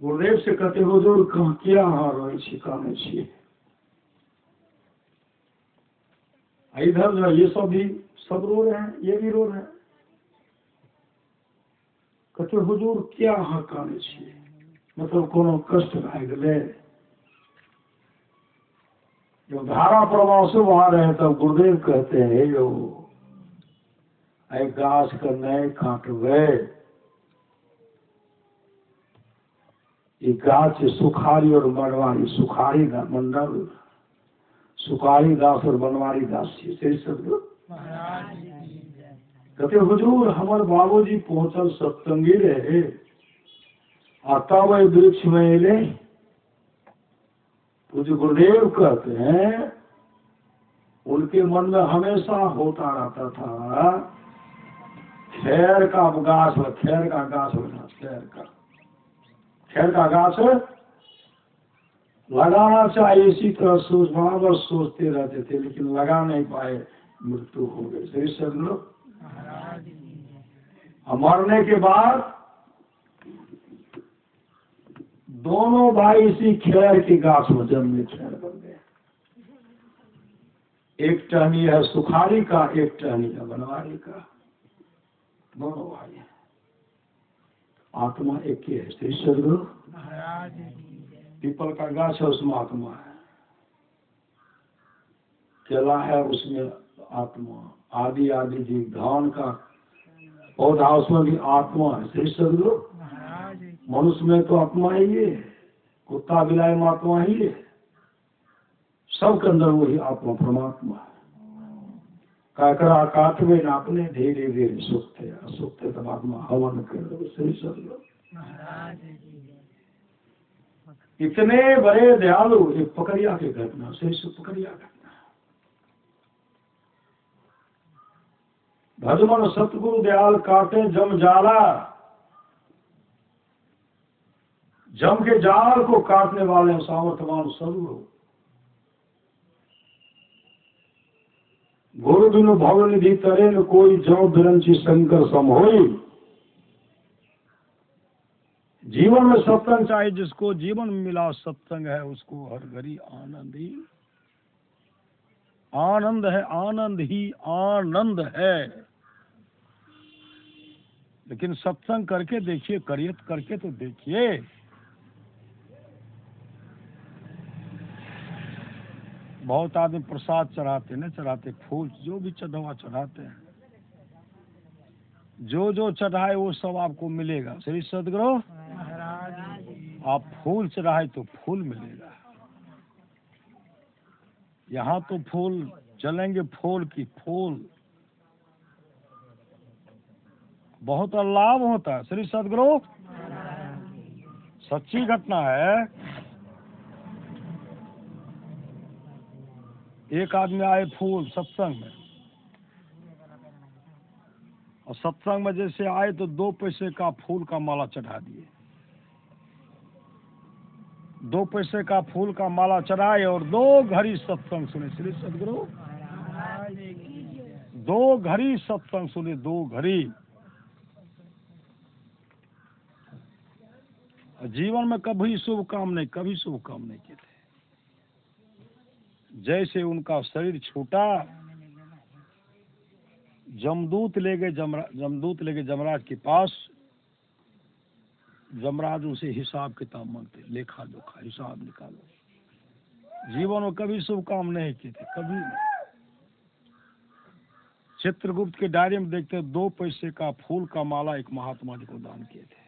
गुरुदेव से कहते, हुजूर क्या रोए छी, काने छी। इधर ये सब भी सब रो रहे हैं, ये भी रो रहे हैं। कहते, हुजूर क्या काने छी, मतलब कोनो कष्ट भए गेले। जब धारा प्रवाह से आ रहे हैं तब गुरुदेव कहते हैं, यो गाछ का नहीं काटवे, ये गाछ सुखारी और बनवारी, सुखारी मंडल, सुखारी दास और बनवारी दास श्री सदगुरु कहते, हुजूर हमार बाबूजी पहुंचल सत्संगी रहे, आता वही वृक्ष में एले। पूज्य गुरुदेव कहते हैं, उनके मन में हमेशा होता रहता था, खैर का गाछ बना, खैर का गाछ लगाना चाहिए। इसी तरह बराबर सोचते रहते थे, लेकिन लगा नहीं पाए, मृत्यु हो गई। श्री सदगुरु मरने के बाद दोनों भाई इसी खैर की गाछ में जन्मे, खैर बन गए। एक टहनी है सुखारी का, एक टहनी है बनवारी का, दोनों भाई हैं। आत्मा एक ही है। श्री सदगुरु पीपल का गाछ है, उसमें आत्मा है। केला है, उसमें आत्मा। आदि जी धान का पौधा, उसमें भी आत्मा है। श्री सदगुरु मनुष्य में तो आत्मा ही है, कुत्ता बिलाई में आत्मा ही है, सबके अंदर वही आत्मा परमात्मा है। काकरा काटवे न अपने, धीरे धीरे सुखते असुखते तब आत्मा हवन कर दो। श्री सदगुरु इतने बड़े दयालु। एक पकड़िया की घटना, श्री पकड़िया घटना, भजमन सतगुरु दयाल काटे जम जाला। जम के जाल को काटने वाले सामर्थवान सदगुरु। गुरु बिनु भव निधि तरे न कोई, जौ बिरंची शंकर सम होई। जीवन में सत्संग चाहिए, जिसको जीवन में मिला सत्संग है, उसको हर घड़ी आनंद ही आनंद है, आनंद ही आनंद है। लेकिन सत्संग करके देखिए, करियत करके तो देखिए। बहुत आदमी प्रसाद चढ़ाते न चढ़ाते, फूल जो भी चढ़ावा चढ़ाते हैं, जो चढ़ाए वो सब आपको मिलेगा। श्री सदगुरु आप फूल चढ़ाए तो फूल मिलेगा। यहाँ तो फूल चलेंगे, फूल की फूल बहुत लाभ होता है। श्री सदगुरु सच्ची घटना है। एक आदमी आए फूल सत्संग में, और सत्संग में जैसे आए तो 2 पैसे का फूल का माला चढ़ा दिए। 2 पैसे का फूल का माला चढ़ाए और 2 घड़ी सत्संग सुने। श्री सदगुरु 2 घड़ी सत्संग सुने, 2 घड़ी। जीवन में कभी शुभ काम नहीं किए थे। जैसे उनका शरीर छूटा, जमदूत ले गए जमराज के पास। जमराज उसे हिसाब किताब मांगते, लेखा जोखा हिसाब निकालो। जीवन में कभी शुभ काम नहीं किए थे, कभी नहीं। चित्रगुप्त के डायरी में देखते 2 पैसे का फूल का माला एक महात्मा जी को दान किए थे।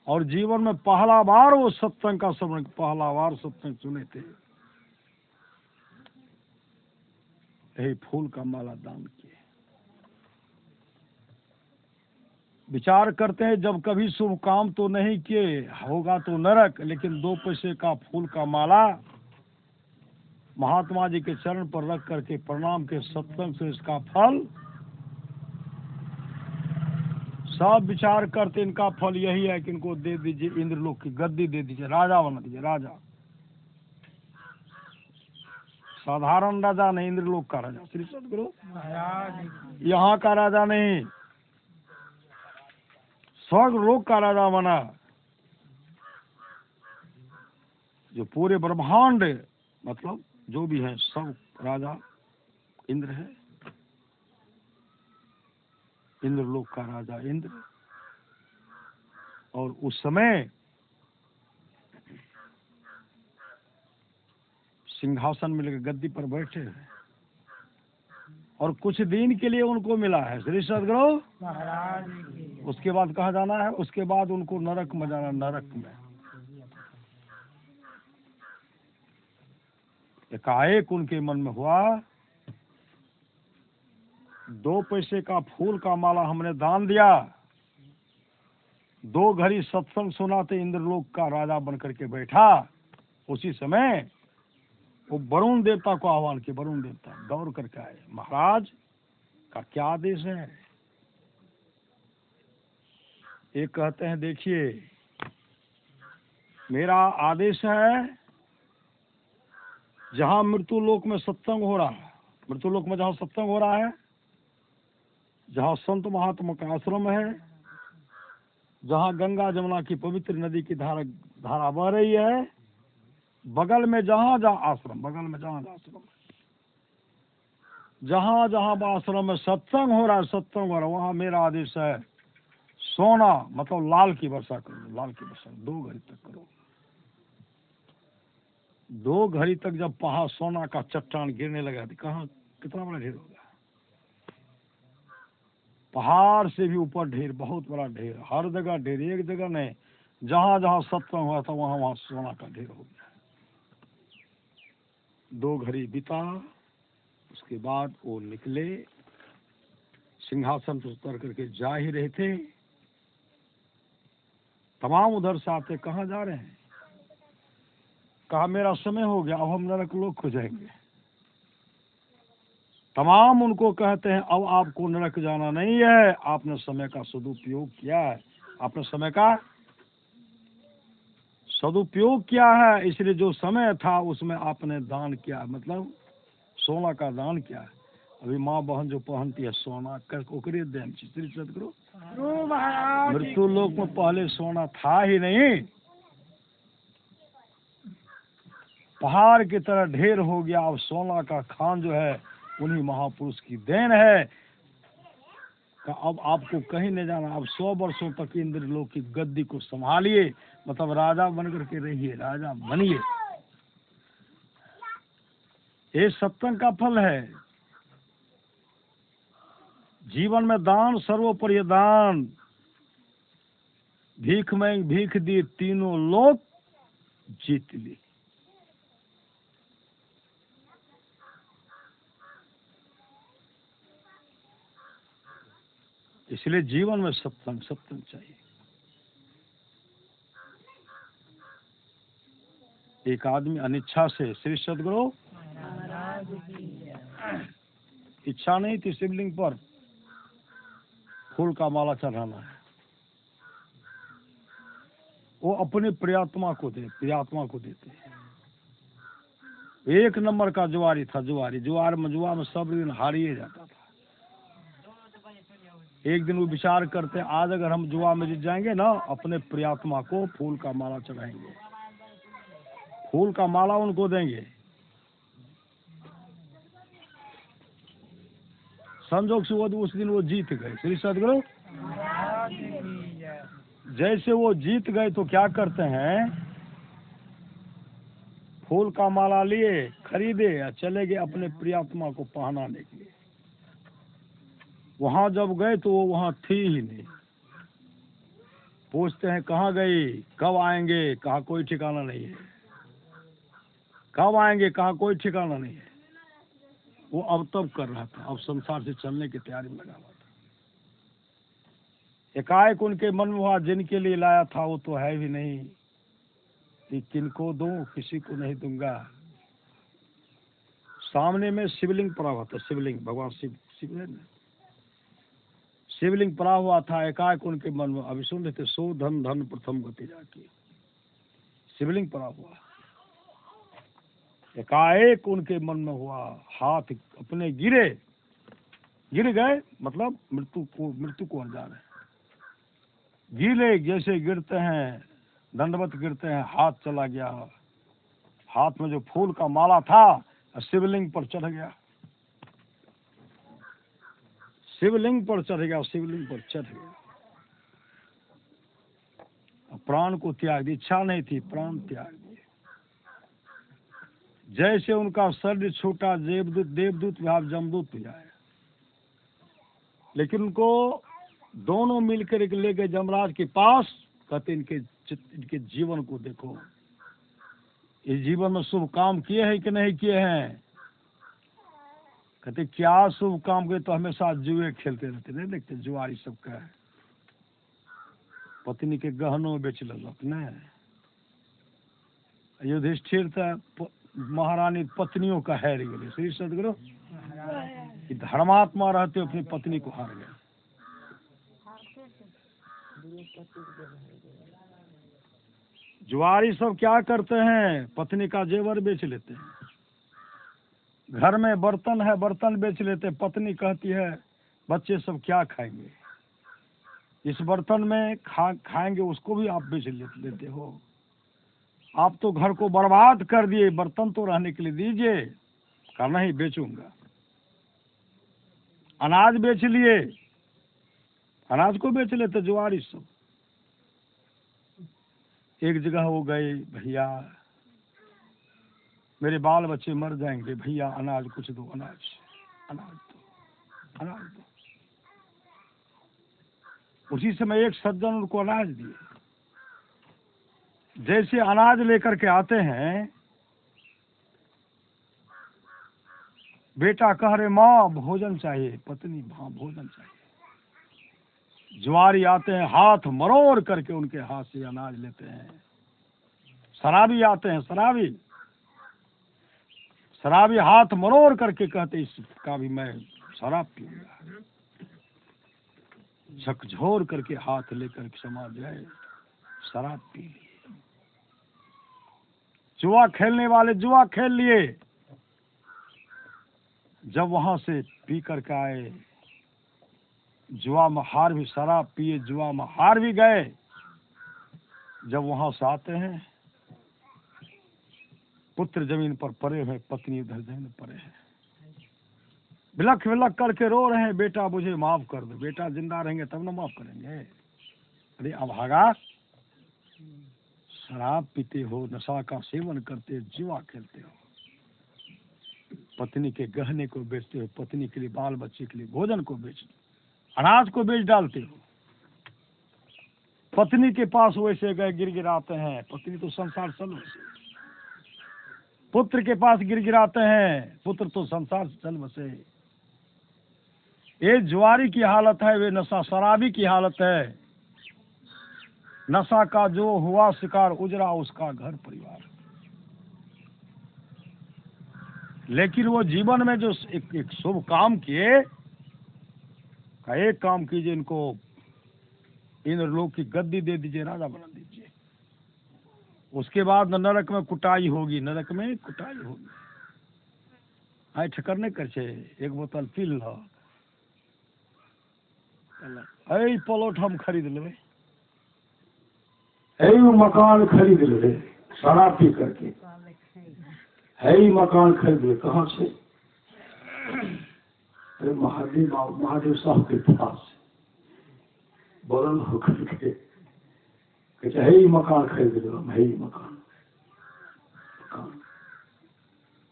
और जीवन में पहला बार वो सत्संग का श्रवण, पहला बार सत्संग सुने थे, यही फूल का माला दान किए। विचार करते हैं, जब कभी शुभ काम तो नहीं किए, होगा तो नरक, लेकिन 2 पैसे का फूल का माला महात्मा जी के चरण पर रख करके प्रणाम के सत्संग से इसका फल सब विचार करते, इनका फल यही है कि इनको दे दीजिए इंद्रलोक की गद्दी दे दीजिए, राजा बना दीजिए, राजा, साधारण राजा नहीं, इंद्रलोक का राजा, श्री सदगुरु यहाँ का राजा नहीं, स्वर्ग लोक का राजा बना, जो पूरे ब्रह्मांड मतलब जो भी है सब राजा इंद्र है, इंद्रलोक का राजा इंद्र। और उस समय सिंहासन मिलकर गद्दी पर बैठे हैं और कुछ दिन के लिए उनको मिला है श्री सदगुरु महाराज। उसके बाद कहाँ जाना है? उसके बाद उनको नरक में जाना, नरक में। एकाएक उनके मन में हुआ 2 पैसे का फूल का माला हमने दान दिया, 2 घड़ी सत्संग सुनाते इंद्रलोक का राजा बन करके बैठा। उसी समय वो वरुण देवता को आह्वान किया, वरुण देवता दौड़ करके आए, महाराज का क्या आदेश है? एक कहते हैं देखिए मेरा आदेश है जहां मृत्यु लोक में सत्संग हो रहा है, मृत्यु लोक में जहां सत्संग हो रहा है, जहां संत महात्मा का आश्रम है, जहां गंगा जमुना की पवित्र नदी की धारा बह रही है, बगल में जहां जहां आश्रम, बगल में जहां जहां आश्रम, जहां जहां आश्रम में सत्संग हो रहा है, सत्संग हो रहा है, वहां मेरा आदेश है सोना मतलब लाल की वर्षा करो, लाल की वर्षा 2 घड़ी तक करो। 2 घड़ी तक जब पहाड़ सोना का चट्टान गिरने लगा तो कहाँ कितना बड़ा ढेर होगा, पहाड़ से भी ऊपर ढेर, बहुत बड़ा ढेर, हर जगह ढेर, एक जगह नहीं, जहां जहां सत्संग हुआ था वहां वहां सोना का ढेर हो गया। 2 घड़ी बीता, उसके बाद वो निकले, सिंहासन से उतर करके जा ही रहे थे, तमाम उधर से आते, कहाँ जा रहे हैं? कहा मेरा समय हो गया, अब हम नरक लोक हो जाएंगे। तमाम उनको कहते हैं अब आपको नरक जाना नहीं है, आपने समय का सदुपयोग किया है, आपने समय का सदुपयोग किया है, इसलिए जो समय था उसमें आपने दान किया, मतलब सोना का दान किया है। अभी माँ बहन जो पहनती है सोना ओकरे देन श्री सदगुरु मृत्यु लोक में पहले सोना था ही नहीं, पहाड़ की तरह ढेर हो गया। अब सोना का खान जो है उन्हीं महापुरुष की देन है। अब आपको कहीं नहीं जाना, अब 100 वर्षों तक इंद्रलोक की गद्दी को संभालिए, मतलब राजा बन करके रहिए, राजा बनिए। ये सत्संग का फल है। जीवन में दान सर्वोपरि दान, भीख में भीख दी, तीनों लोक जीत ली। इसलिए जीवन में सत्संग सत्संग चाहिए। एक आदमी अनिच्छा से श्री सदगुरु इच्छा नहीं थी शिवलिंग पर फूल का माला चढ़ाना है, वो अपने प्रियात्मा को देते। 1 नंबर का जुआरी था, जुआ में सब दिन हारिए जाता था। एक दिन वो विचार करते आज अगर हम जुआ में जीत जाएंगे ना, अपने प्रियात्मा को फूल का माला चढ़ाएंगे, फूल का माला उनको देंगे। संजोग से वो उस दिन वो जीत गए श्री सदगुरु। जैसे वो जीत गए तो क्या करते हैं, फूल का माला लिए, खरीदे या चले गए अपने प्रियात्मा को पहनाने के लिए। वहां जब गए तो वो वहां थी ही नहीं। पूछते हैं कहाँ गई, कब आएंगे, कहा कोई ठिकाना नहीं है, कब आएंगे, कहा कोई ठिकाना नहीं है। वो अब तब कर रहा था, अब संसार से चलने की तैयारी में लगा हुआ था। एकाएक उनके मन में हुआ जिनके लिए लाया था वो तो है भी नहीं, कि किनको दूं, किसी को नहीं दूंगा। सामने में शिवलिंग पड़ा हुआ था, शिवलिंग, भगवान शिव है ना, शिवलिंग पड़ा हुआ था। एकाएक उनके मन में, अभी सुन रहे थे, सो धन धन प्रथम गति जाकी, शिवलिंग पड़ा हुआ। एकाएक उनके मन में हुआ, हाथ अपने गिर गए, मतलब मृत्यु को जा रहे हैं, गिरे जैसे गिरते हैं, दंडवत गिरते हैं, हाथ चला गया, हाथ में जो फूल का माला था शिवलिंग पर चढ़ गया, शिवलिंग पर चढ़ गया, शिवलिंग पर चढ़ गया। प्राण को त्याग दी, इच्छा नहीं थी, प्राण त्याग दिए। जैसे उनका शरीर छूटा, देवदूत भाव जमदूत भी आए, लेकिन उनको दोनों मिलकर ले गए जमराज के पास। कहते इनके जीवन को देखो, इस जीवन में शुभ काम किए हैं कि नहीं किए हैं। कहते क्या शुभ काम किए, तो हमेशा जुए खेलते रहते, नहीं देखते जुआरी सबका है, पत्नी के गहनों बेच ललक न। युधिष्ठिर था महारानी पत्नियों का हार गए, श्री सदगुरु कि धर्मात्मा रहते अपनी पत्नी को हार गए। जुआरी सब क्या करते हैं, पत्नी का जेवर बेच लेते हैं, घर में बर्तन है बर्तन बेच लेते हैं। पत्नी कहती है बच्चे सब क्या खाएंगे, इस बर्तन में खाएंगे, उसको भी आप बेच लेते हो। आप तो घर को बर्बाद कर दिए, बर्तन तो रहने के लिए दीजिए। कहा नहीं बेचूंगा। अनाज बेच लिए, अनाज को बेच लेते जुआरी सब। एक जगह वो गए, भैया मेरे बाल बच्चे मर जाएंगे, भैया अनाज कुछ दो, अनाज दो। उसी समय एक सज्जन उनको अनाज दिए। जैसे अनाज लेकर के आते हैं, बेटा कह रहे माँ भोजन चाहिए, पत्नी माँ भोजन चाहिए। जुआरी आते हैं, हाथ मरोड़ करके उनके हाथ से अनाज लेते हैं। शराबी आते हैं, शराबी हाथ मरोड़ करके कहते इसका भी मैं शराब पीऊंगा। झकझोर करके हाथ लेकर क्षमा जाए, शराब पी ली। जुआ खेलने वाले जुआ खेल लिए। जब वहां से पी करके आए, जुआ में हार भी, शराब पिए जुआ में हार भी गए। जब वहां से आते हैं, पुत्र जमीन पर पड़े हुए, पत्नी उधर जमीन पर है, बिलख बिलख करके रो रहे हैं, बेटा मुझे माफ कर दो। बेटा जिंदा रहेंगे तब ना माफ करेंगे। अरे अभागा, शराब पीते हो, नशा का सेवन करते हो, जुआ खेलते हो, पत्नी के गहने को बेचते हो, पत्नी के लिए, बाल बच्चे के लिए भोजन को बेचते हो, अनाज को बेच डालते हो। पत्नी के पास वैसे गए गिड़गिड़ाते हैं, पत्नी तो संसार चल बसे। पुत्र के पास गिड़गिड़ाते हैं, पुत्र तो संसार से चल बसे। ये जुआरी की हालत है, वे नशा शराबी की हालत है। नशा का जो हुआ शिकार, उजरा उसका घर परिवार। लेकिन वो जीवन में जो एक शुभ काम किए, का एक काम कीजिए, इनको इंद्रलोक की गद्दी दे दीजिए, राजा बना दीजिए। उसके बाद नरक में कुटाई होगी, नरक में कुटाई होगी। ऐठ करने कर छे, एक बोतल पी लो, ऐ प्लॉट हम खरीद लेवे, है मकान खरीद ले, शराब पी करके है मकान खरीद ले। कहाँ से? अरे महादेव साहब के पास बोलन होकर के है मकान खरीद लो, है मकान।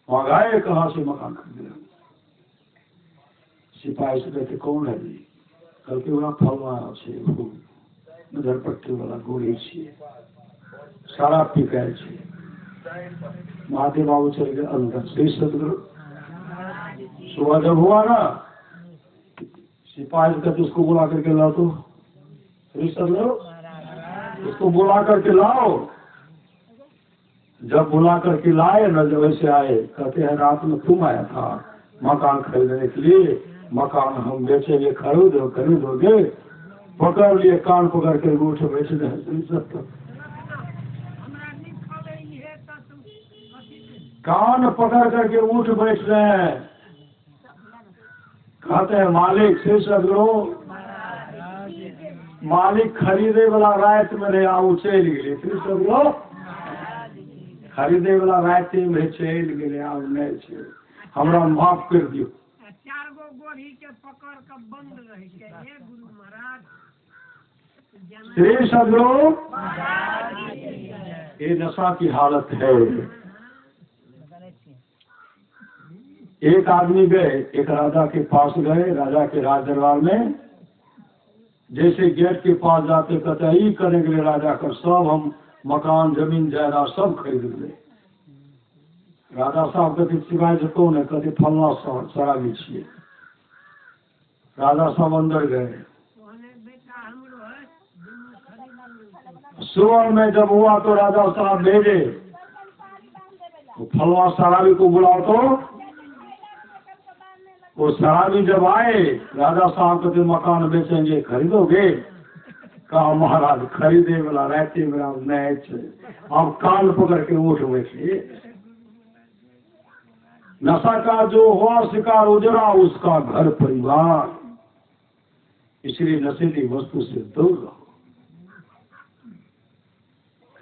वहां गए, कहाँ से मकान खरीद लो। सिपाही से कहते कौन है जी? कल के वहाँ फलवा से नजर पट्टी वाला गोली छे, शराब पी गए छे। महादेव बाबू चले गए अंदर। श्री सदगुरु सुबह जब हुआ ना, सिपाही कहते उसको बुला करके लाओ। तो श्री सदगुरु उसको बुला करके लाओ। जब बुला करके लाए न, जब वैसे आए, कहते हैं रात में तुम आया था मकान खरीदने के लिए, मकान हम बेचेंगे, खरीदोगे? पकड़ लिए, कान पकड़ के उठ बैठ रहे, कान पकड़ करके उठ बैठ रहे हैं। कहते हैं मालिक से सगरो, मालिक खरीदे वाला रात में रहे आऊ चल गए, फिर सगरो खरीदे वाला रात में चल गए आऊ नहीं छे, हमरा माफ कर दियो। 4 गो गोरी के पकड़ के बंद रह के हे गुरु महाराज श्री सगरो, ये नशा की हालत है। एक आदमी गए, एक राजा के पास गए, राजा के राज दरबार में, जैसे गेट के पास जाते कहते ही करेंगे राजा का, सब हम मकान जमीन जायदाद सब खरीद ले। राजा साहब कहते सिवाय से कौन है? कहते फलना शराबी छिए। राजा साहब अंदर गए। सुबह में जब हुआ तो राजा साहब भेजे, तो फलना शराबी को बुलाओ। तो वो शराबी जब आए, राजा साहब कहते मकान बेचेंगे, खरीदोगे? कहा महाराज खरीदे वाला रहते मेरा नहीं, अब कान पकड़ के उठ बैठे। नशा का जो हुआ शिकार उजरा उसका घर परिवार, इसलिए नशीली वस्तु से दूर रहो।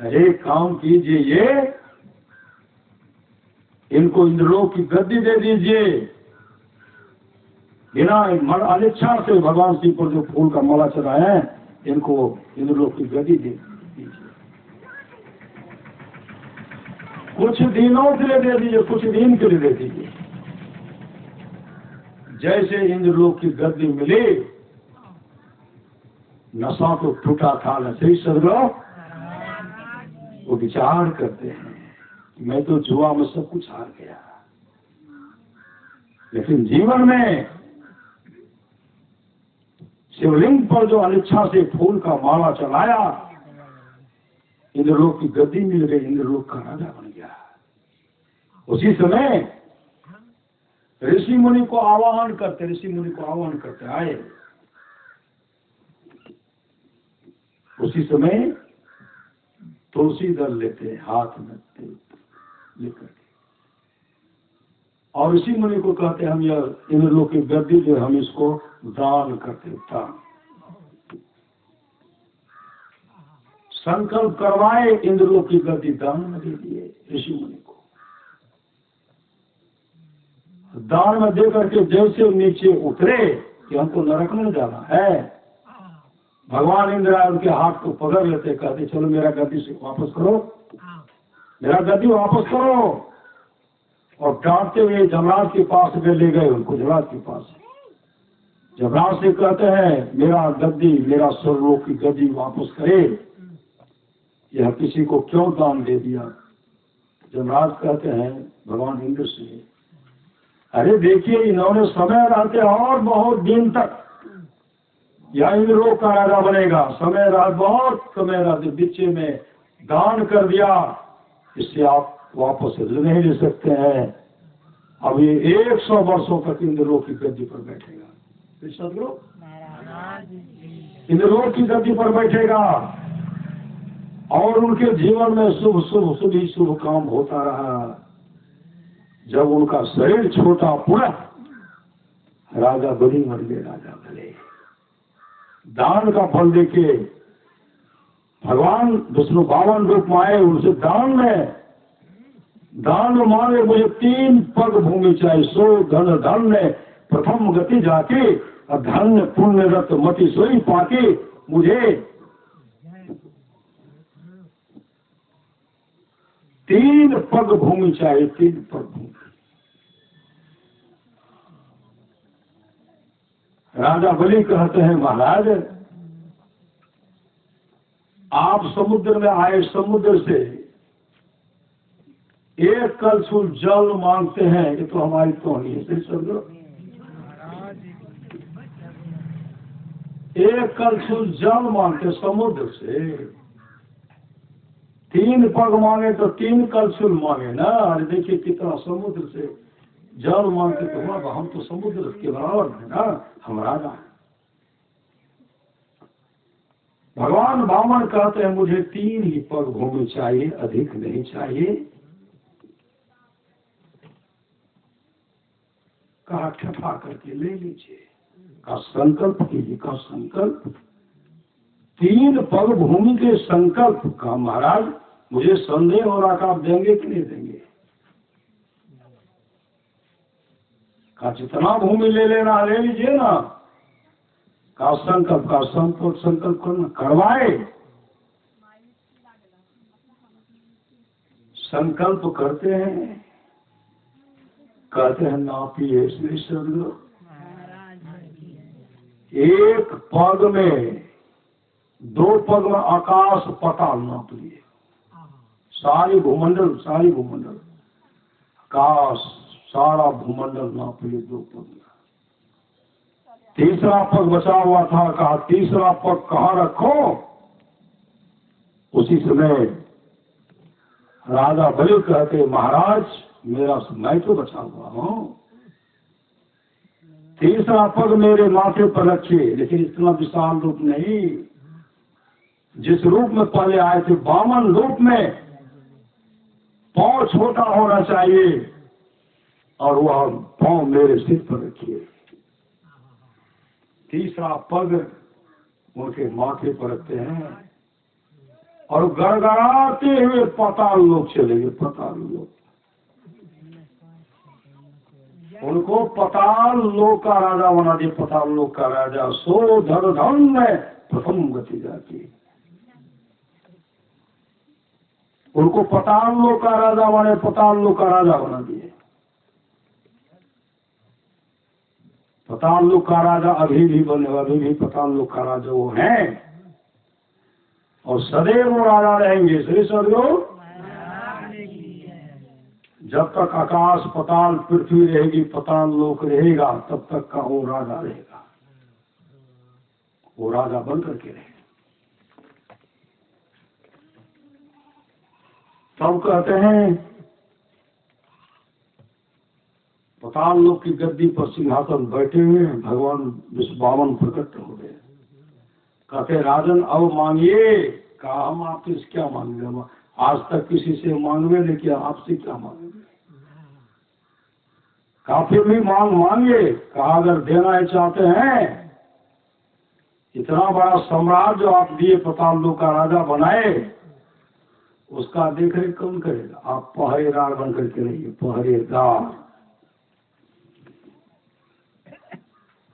अरे काम कीजिए, ये इनको इंद्रलोक की गद्दी दे दीजिए। बिना अनिच्छा से भगवान शिव पर जो फूल का माला चढ़ाए हैं, इनको इंद्रलोक की गद्दी दे दीजिए। कुछ दिनों के लिए दे दीजिए, कुछ दिन के लिए दे दीजिए। जैसे इंद्रलोक की गद्दी मिली, नशा तो टूटा था, नशे सदगुरु वो विचार करते हैं, मैं तो जुआ में सब कुछ हार गया, लेकिन जीवन में शिवलिंग पर जो अनिच्छा से फूल का माला चलाया, इंद्रलोक की गद्दी मिल गई, इंद्रलोक का राजा बन गया। उसी समय ऋषि मुनि को आवाहन करते आए। उसी समय तुलसी दल लेते हाथ में लेकर, और ऋषि मुनि को कहते हम यह इंद्रलोक की गद्दी जो हम इसको दान करते था। संकल्प करवाए, इंद्रलोक की गद्दी दान में दे दिए ऋषि मुनि को। दान में दे करके जैसे नीचे उतरे कि हमको नरक में जाना है, भगवान इंद्र उनके हाथ को पकड़ लेते, कहते चलो मेरा गद्दी से वापस करो, मेरा गद्दी वापस करो। और डांटते हुए जमराज के पास ले गए उनको, जमराज के पास। जमराज से कहते हैं मेरा गद्दी, मेरा स्वर्गलोक की गद्दी वापस करे, यह किसी को क्यों दान दे दिया? जमराज कहते हैं भगवान इंद्र से, अरे देखिए इन्होंने समय रहते और बहुत दिन तक यह इंद्रलोक का राजा बनेगा, समय रात बहुत समय रहते बीच में दान कर दिया, इससे आप वापस नहीं ले सकते हैं। अब ये 100 वर्षों तक इंद्रलोक की गद्दी पर बैठेगा। इंद्रलोक की गद्दी पर बैठेगा और उनके जीवन में शुभ शुभ शुभ ही शुभ काम होता रहा। जब उनका शरीर छोटा पूरा, राजा बनी बन गए, राजा भले दान का फल देके भगवान विष्णु 52 रूप में आए, उनसे दान मांगे मुझे 3 पग भूमि चाहिए, सो धन धन्य प्रथम गति जाके, और धन्य पुण्य रत मति सोई पाके, मुझे 3 पग भूमि चाहिए, 3 पग भूमि। राजा बलि कहते हैं महाराज आप समुद्र में आए, समुद्र से एक कलछुल जल मांगते हैं, ये तो हमारी तो नहीं है। समझो, एक कलछुल जल मांगते समुद्र से, 3 पग मांगे तो 3 कलछुल मांगे ना। अरे देखिए कितना समुद्र से जल मांगते तो हुआ, हम तो समुद्र के बराबर है ना, हम राजा हैं। भगवान वामन कहते हैं मुझे 3 ही पग भूमि चाहिए, अधिक नहीं चाहिए। कहा ठठा करके ले लीजिए, का संकल्प कीजिए, का संकल्प 3 पग भूमि के संकल्प का। महाराज मुझे संदेह हो रहा था आप देंगे कि नहीं देंगे। का जितना भूमि ले लेना ले लीजिए ना। का संकल्प, का संकल्प करना, करवाए। संकल्प करते हैं, कहते हैं नापिए श्री सदगुरु। 1 पग में 2 पग में आकाश पाताल नाप लिए, सारी भूमंडल आकाश सारा भूमंडल नाप लिए 2 पग में। तीसरा पग बचा हुआ था, कहा तीसरा पग कहाँ रखो। उसी समय राजा बलि कहते महाराज मेरा मैं तो बचा हुआ हूँ, तीसरा पग मेरे माथे पर रखिए। लेकिन इतना विशाल रूप नहीं, जिस रूप में पहले आए थे वामन रूप में, पांव छोटा होना चाहिए और वह पांव मेरे सिर पर रखिए। तीसरा पग उनके माथे पर रखते हैं और गड़गड़ाते हुए पाताल लोक चले गए। पाताल लोक, उनको पाताल लोक का राजा बना दिया। पाताल लोक का राजा सो धर धन में प्रथम गति जाती। उनको पाताल लोक का राजा बने, पाताल लोक का राजा बना दिए। पाताल लोक का राजा अभी भी बने, अभी भी पाताल लोक का राजा वो हैं और सदैव वो राजा रहेंगे। श्री सदगुरु जब तक आकाश पाताल पृथ्वी रहेगी, पाताल लोक रहेगा, तब तक का वो राजा रहेगा, वो राजा बन करके रहेगा। तब कहते हैं पाताल लोक की गद्दी पर सिंहासन बैठे हुए भगवान विश्ववामन प्रकट हो गए। कहते राजन अब मांगिए। कहा हम आपसे क्या मांगेंगे, आज तक किसी से मांगे नहीं किया, आपसे क्या मांगेंगे। कहा फिर भी मांगे। कहा अगर देना ही चाहते हैं, इतना बड़ा सम्राट जो आप दिए, पाताल लोक का राजा बनाए, उसका देख रेख कौन करेगा। आप पहरेदार बन करके रहिए, पहरेदार,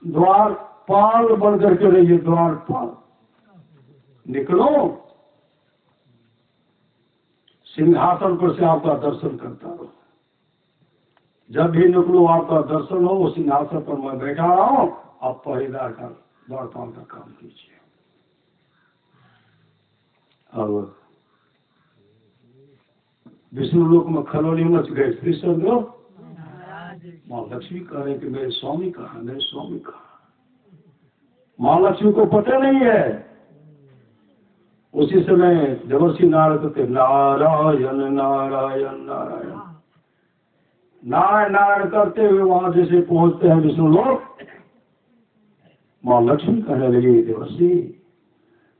द्वारपाल बन करके रहिए, द्वारपाल। निकलो, सिंहासन पर से आपका दर्शन करता रहो। जब भी निकलो आपका दर्शन हो, वो सिंहासन पर मैं बैठा रहा हूं, आप पहरेदार का द्वारपाल का काम कीजिए। अब विष्णु लोक में खलौली मच गए। श्री सदगुरु माँ लक्ष्मी कह रहे कि मेरे स्वामी कहाँ, मेरे स्वामी कहाँ। माँ लक्ष्मी को पता नहीं है। उसी समय देवर्षि नारद कहते नारायण नारायण नारायण नारायण नारायण करते हुए वहां जैसे पहुंचते हैं विष्णु लोक, माँ लक्ष्मी कहने लगी देवर्षि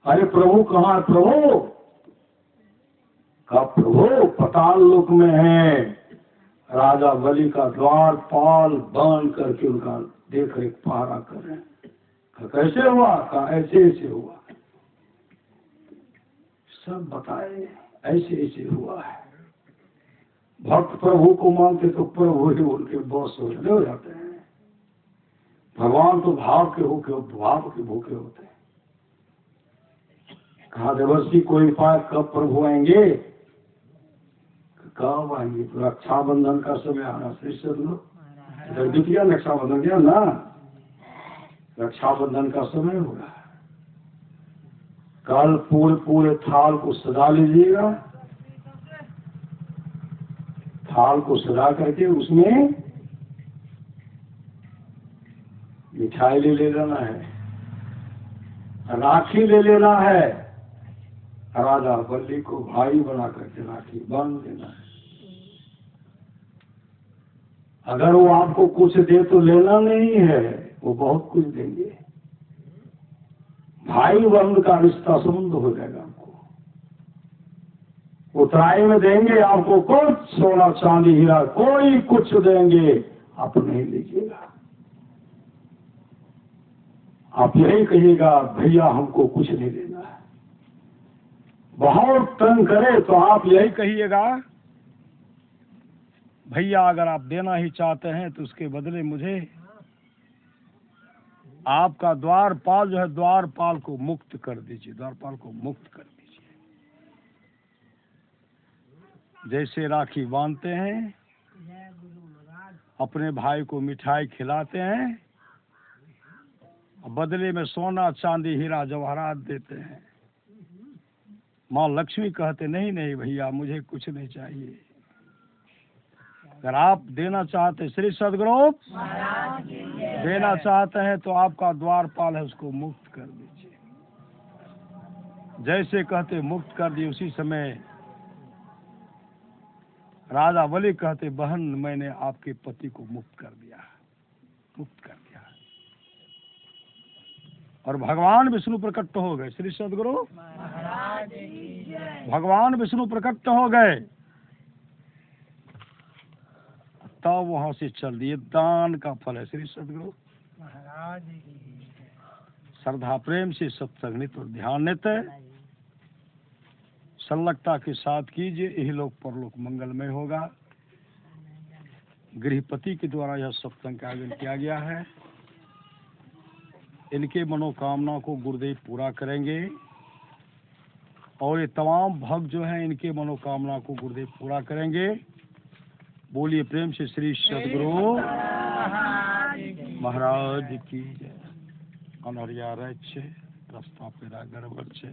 अरे प्रभु कहाँ है प्रभु। कहा प्रभु पाताल लोक में है, राजा बलि का द्वारपाल बन करके उनका देख रेख पहरा कर रहे हैं। कैसे हुआ। कहा ऐसे ऐसे हुआ। सब बताए ऐसे ऐसे हुआ है। भक्त प्रभु को मानते तो प्रभु ही उनके बॉस हो जाते हैं। भगवान तो भाव के भूखे होते हैं। कहा देवर्षि कोई उपाय, कब प्रभु आएंगे। कब आएंगे। तो रक्षाबंधन का समय आना। श्री सदगुरु द्वितीय रक्षाबंधन क्या ना, रक्षाबंधन का समय होगा। कल पूरे थाल को सजा लीजिएगा। थाल को सजा करके उसमें मिठाई ले लेना है, राखी ले लेना है, राजा बल्ली को भाई बना करके राखी बांध देना है। अगर वो आपको कुछ दे तो लेना नहीं है, वो बहुत कुछ देंगे। भाई बंध का रिश्ता संबंध हो जाएगा। आपको उतराई में देंगे आपको कुछ सोना चांदी हीरा, कोई कुछ देंगे, आप नहीं लीजिएगा। आप यही कहिएगा भैया हमको कुछ नहीं देना है। बहुत तंग करे तो आप यही कहिएगा भैया अगर आप देना ही चाहते हैं तो उसके बदले मुझे आपका द्वारपाल जो है, द्वारपाल को मुक्त कर दीजिए, द्वारपाल को मुक्त कर दीजिए। जैसे राखी बांधते हैं, अपने भाई को मिठाई खिलाते हैं, बदले में सोना चांदी हीरा जवाहरात देते हैं। माँ लक्ष्मी कहते नहीं नहीं भैया मुझे कुछ नहीं चाहिए। अगर आप देना चाहते, श्री सदगुरु देना चाहते हैं तो आपका द्वारपाल है, उसको मुक्त कर दीजिए। जैसे कहते मुक्त कर दिए, उसी समय राजा बलि कहते बहन मैंने आपके पति को मुक्त कर दिया, मुक्त कर दिया। और भगवान विष्णु प्रकट हो गए। श्री सदगुरु भगवान विष्णु प्रकट हो गए, तब वहां से चल दिए। दान का फल है। श्री सदगुरु श्रद्धा प्रेम से सत्संग नित और ध्यान नित संलग्नता के साथ कीजिए, यही लोक परलोक मंगलमय होगा। गृहपति के द्वारा यह सत्संग का आयोजन किया गया है। इनके मनोकामना को गुरुदेव पूरा करेंगे और ये तमाम भक्त जो हैं इनके मनोकामना को गुरुदेव पूरा करेंगे। बोलिए प्रेम से श्री सदगुरु महाराज की जय। अनहरिया रहे छे रास्ता पेरा गड़बड़ छे।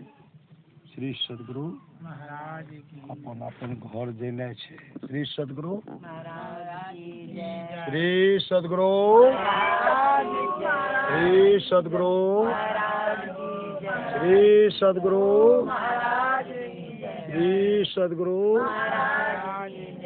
श्री सदगुरु महाराज की अपन अपन घर जेने छे। श्री सदगुरु महाराज की जय। श्री सदगुरु महाराज की जय। श्री सदगुरु महाराज की जय। श्री सदगुरु महाराज की जय। श्री सदगुरु महाराज की जय।